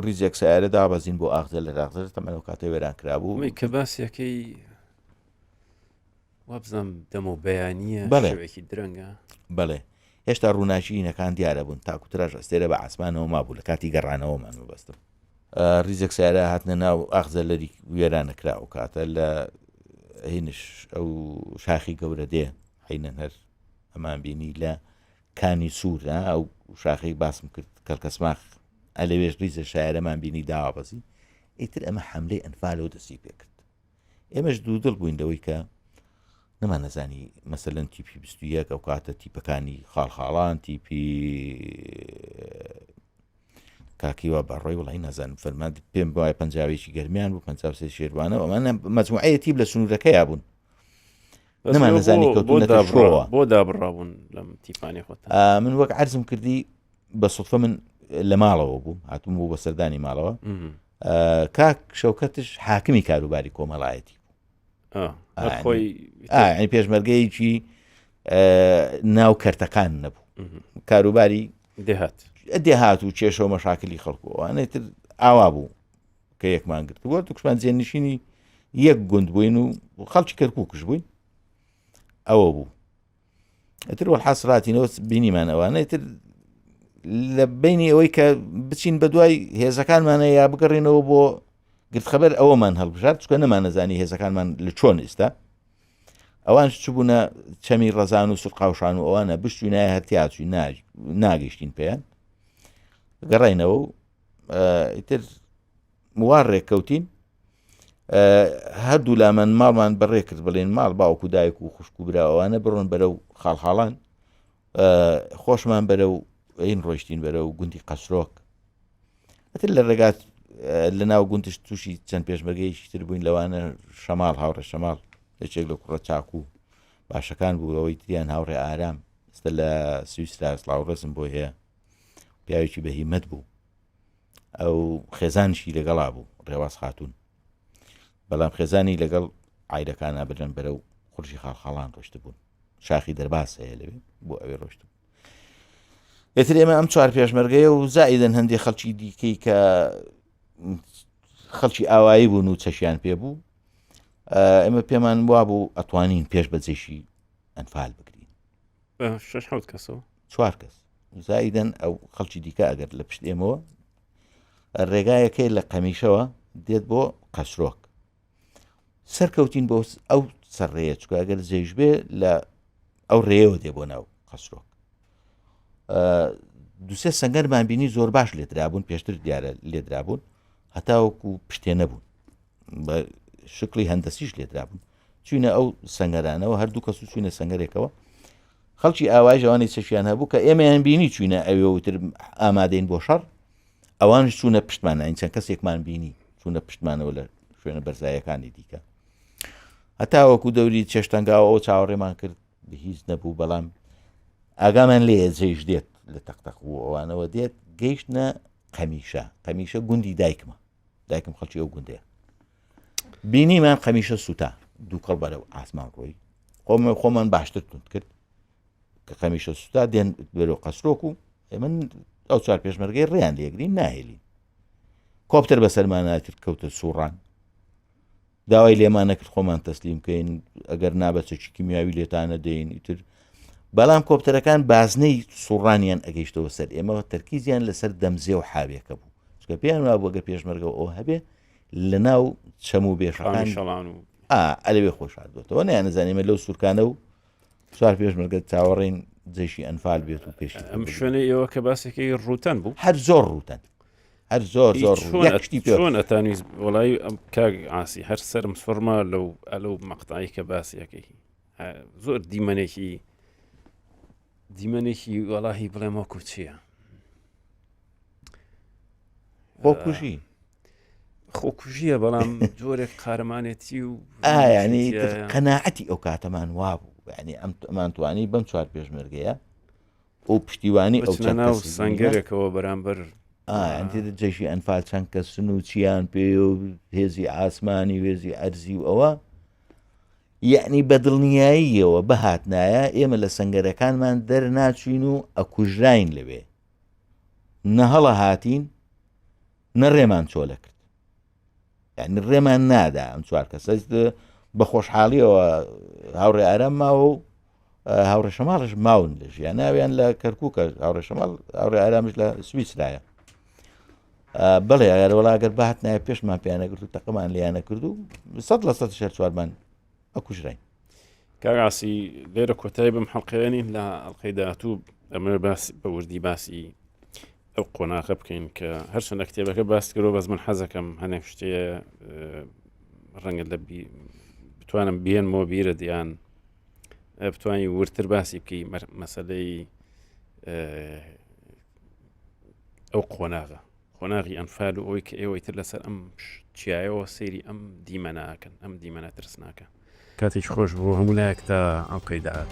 ڕیزێک سیارە دابەزین بۆ ئاغزە لە راغزە تەمەنەوە کاتێ وێران کرابوو کە باسیەکەی وابزانم دەم و بەیانیە شێوەیەکی درەنگە بەڵێ هێشتا ڕووناچینەکان دیارە بوون تاکوتراژ ئەستێرە بە ئاسمانەوە مابوو لە کاتی گەڕانەوەمان وەبەستم ڕیزێک سیارە هاتنە ناو ئاغزە لەری وێرانەکرا و کاتە لە هینش ئەو شاخی گەورە دێ حینەن هەر ئەمان بینی لە کانی سوورە ئەو شاخی باسم کرد کەلکەسماخ ئەلەوێش ریزە شایرەمان بینی داوابەزی ئیتر ئەمە حملەی ئەنفالەوە دەستی پێ کرد ئێمەش دوودڵ بووین لەوەی کە نەمان نەزانی مەسەلەن تیپی 21 ئەو کاتە تیپەکانی خاڵخاڵان تیپی کاکیوە بەڕۆی وڵی نەزانم فەرمان پێم بۆای پەنجاوێکی گەرمیان بوو 53 شێروانە ئەمانە مەجموعەیە تیپ لە سنوورەکەیە بوون نەمان نەزانی کەوتونەتە شۆوە بۆ دابڕابوون لەم تیپانی خۆت من وەک عەرزم کردی بە سوڵفە من لە ماڵەوە بوو هاتووم بوو بە سەردانی ماڵەوە کاک شەوکەتش حاکمی کاروباری کۆمەڵایەتی خۆی پێشمەرگەیەکی ناو کەرتەکان نەبوو کاروباری دێهات و کێشەوە مەشاکلی خەڵکووانێتتر ئاوا بوو کە یەکمان گرت بۆ توکشمان جێنشینی یەک گوند بووین و خەڵکی کەرکووکش بووین ئەوە بوو ئەتر وەحاسراتینەوە بینیمان ئەوانەتر لە بینی ئەوەی کە بچین بە دوای هێزەکانمانە یا بگەڕێنەوە بۆ گرتخەبەر ئەوەمان هەڵبژات چکە نەمان نەزانی هێزەکانمان لە چۆن ئێستا ئەوان چ بوونە چەمی ڕەزان و سوتقاوشان و ئەوانە بشتوینای هەرتیاچوی ناگەیشتین پێیان گەڕینەوە و ئیتر موار ڕێککەوتین هەردوو لامەن ماڵمان بەڕێ کرد بڵێن ماڵ باوکو دایک و خوشک و براوانە بڕۆن بەرەو خاڵخاڵان خۆشمان بەرە و ئین ڕۆیشتین بەرە و گوندی قەسرۆک ئەتر لە ڕێگات لە ناو گوندش تووشی چەند پێشمەرگەیەکی تر بووین لەوانە شەماڵ هاوڕێ شەماڵ یەکێک لە کوڕە چاکو باشەکان بوو ئەوەی تریان هاوڕێ ئارام ئێستا لە سویسرا سڵاوڕەسم بۆ هەیە پیاوێکی بەهیمەت بوو ئەو خێزانشی لەگەڵا بوو ڕێواز خاتون بەڵام خێزانی لەگەڵ عایلەکانە بەرەن بەرە و خوڕشی خاڵخاڵان ڕۆشت بوون شاخی دەرباس هەیە لەوێ بۆ ئەوێ ڕۆشت بوو ئێتر ئێمە ئەم چوار پێشمەرگەیە و زائیدەن هەندێک خەڵکی دیکەی کە خەڵکی ئاوایی بوون و چەشیان پێ بوو ئێمە پێمان وا بوو ئەتوانین پێش بەجێشی ئەنفال بگرین 6 کەسەوە 4 کەس زائیدەن ئەو خەڵکی دیکە ئەگەر لە پشت ئێمەوە ڕێگایەکەی لە قەمیشەوە دێت بۆ قەسرۆک سەرکەوتین بۆ ئەو سەرڕێیە چکە ئەگەر زێژ بێ لە ئەو ڕێەوە دێ بۆ ناو قەسرۆک دووسێ سەنگەرمان بینی زۆر باش لێدرابوون پێشتر دیارە لێدرابوون هەتاوەکو پشتێ نەبوون بە شکلی هەندەسیش لێدرابوون چوینە ئەو سەنگەرانەوە هەردوو کەس و چوینە سەنگەرێکەوە خەڵکی ئاوای ژەوانی چەشیان هەبوو کە ئێمەیان بینی چوینە ئەوێوتر ئامادەین بۆ شەڕ ئەوانش چوونە پشتمانە ئین چەند کەسێکمان بینی چوونە پشتمانەوە لە شوێنە بەرزایەکانی دیکە هەتاوەکو دەوری چێشتەنگاوە ئەو چاوەڕێمان کرد هیچ نەبوو بەڵام ئاگامان لێ جێش دێت لە تەقتەق و ئەوانەوە دێت گەیشتە قەمیشە گوندی دایکم خەڵکی ئەو گوندەیە بینیمان قەمیشە سوتا دووکەڵ بەرەو ئاسمان ڕۆی خۆمان باشتر تونند کرد کە قەمیشە سوتا دێن بەرەو قەسرۆک و من ئەو چوار پێشمەرگەی ڕێیان لێگرین ناهێلین کۆپتەر بەسەرماناتر کەوتە سوڕان داوای لێمان نەکرد خۆمان تەسلیم بکەین ئەگەر نابەچەکی کیمیاوی لێتانە دەین ئیتر بەڵام کۆپتەرەکان بازنەی سوڕانیان ئەگەیشتەوە سەر ئێمەوە تەرکیزیان لەسەر دەمزێ و حاوێکە بوو چکە پێیان وا بۆگە پێشمەرگەوە ئەو هەبێ لە ناو چەم و بێشەکان ئەلەوێ خۆشادوێتەوە نەیانەزانێمە لەو سوورکانە و چوار پێشمەرگە چاوەڕێین جێشی ئەنفال بێت و پێشی ئەم شوێنە ئێوە کە باسێکی ڕوتەن بوو هەر زۆر ڕوتەن هەر زۆر چۆن ئەتانویست وڵی ئەم کاگ ئاسی هەر سەرم سفرما لەو مەقتعی کە باسیەکەی زۆر دیمەنێکی دیمەنێکی وەڵاهی بڵێم وەکو چییە خۆکوژیە بەڵام جۆرێک قارەمانێتی و ینی قەناعەتی ئەو کاتەمان وابوو ینی ئەمان توانی بەم 4 پێشمەرگەیە ئەو پشتیوانی ئەو ناو سنگەرێکەوە بەرامبەر جێشی ئەنفال چەند کە سن و چیان پێ و هێزی ئاسمانی وێزی ئەرزی و ئەوە یعنی بەدڵنیاییەوە بەهاتنایە ئێمە لە سنگەرەکانمان دەرناچین و ئەکوژراین لەوێ نەهەڵە هاتین نەڕێمان چۆلە کرد یعنی ڕێمان نادا ئەم 4 کەسە بە خۆشحاڵیەوە هاوڕێ ئارام ماوە و هاوڕێ شەماڵش ماون لە ژیان ناویان لە کەرکووکە هاوڕێ شەماڵ هاوڕێ ئارامش لە سویسرایە بەڵێ ئەگەر بەهات نایە پێشمان پیانەگرت و تەقەمان لیانە کرد و 100% شەر چوارمان ئەکوژراین کاغاسی لێرە کۆتایی بەم حەڵقەیەنین لە ئەڵقەی داهاتوو ئەمە بە وردی باسی ئەو قۆناغە بکەین کە هەرچەندە کتێبەکە باس کردەوە بەس من حەزەکەم هەنێک شتەیە ڕەنگە لە بتوانم بێنمەوە بیرە دییان بتوانانی ورتر باسی بکەی مەسەلەی ئەو قۆناغی ئەنفال و ئەوەی کە ئێوەی تر لەسەر ئەم چیایەوە سەیری ئەم دیمەناکەن ئەم دیمەنە ترسناکە کاتێک خۆش بۆ هەموو لایەک تا ئەوکەی داهات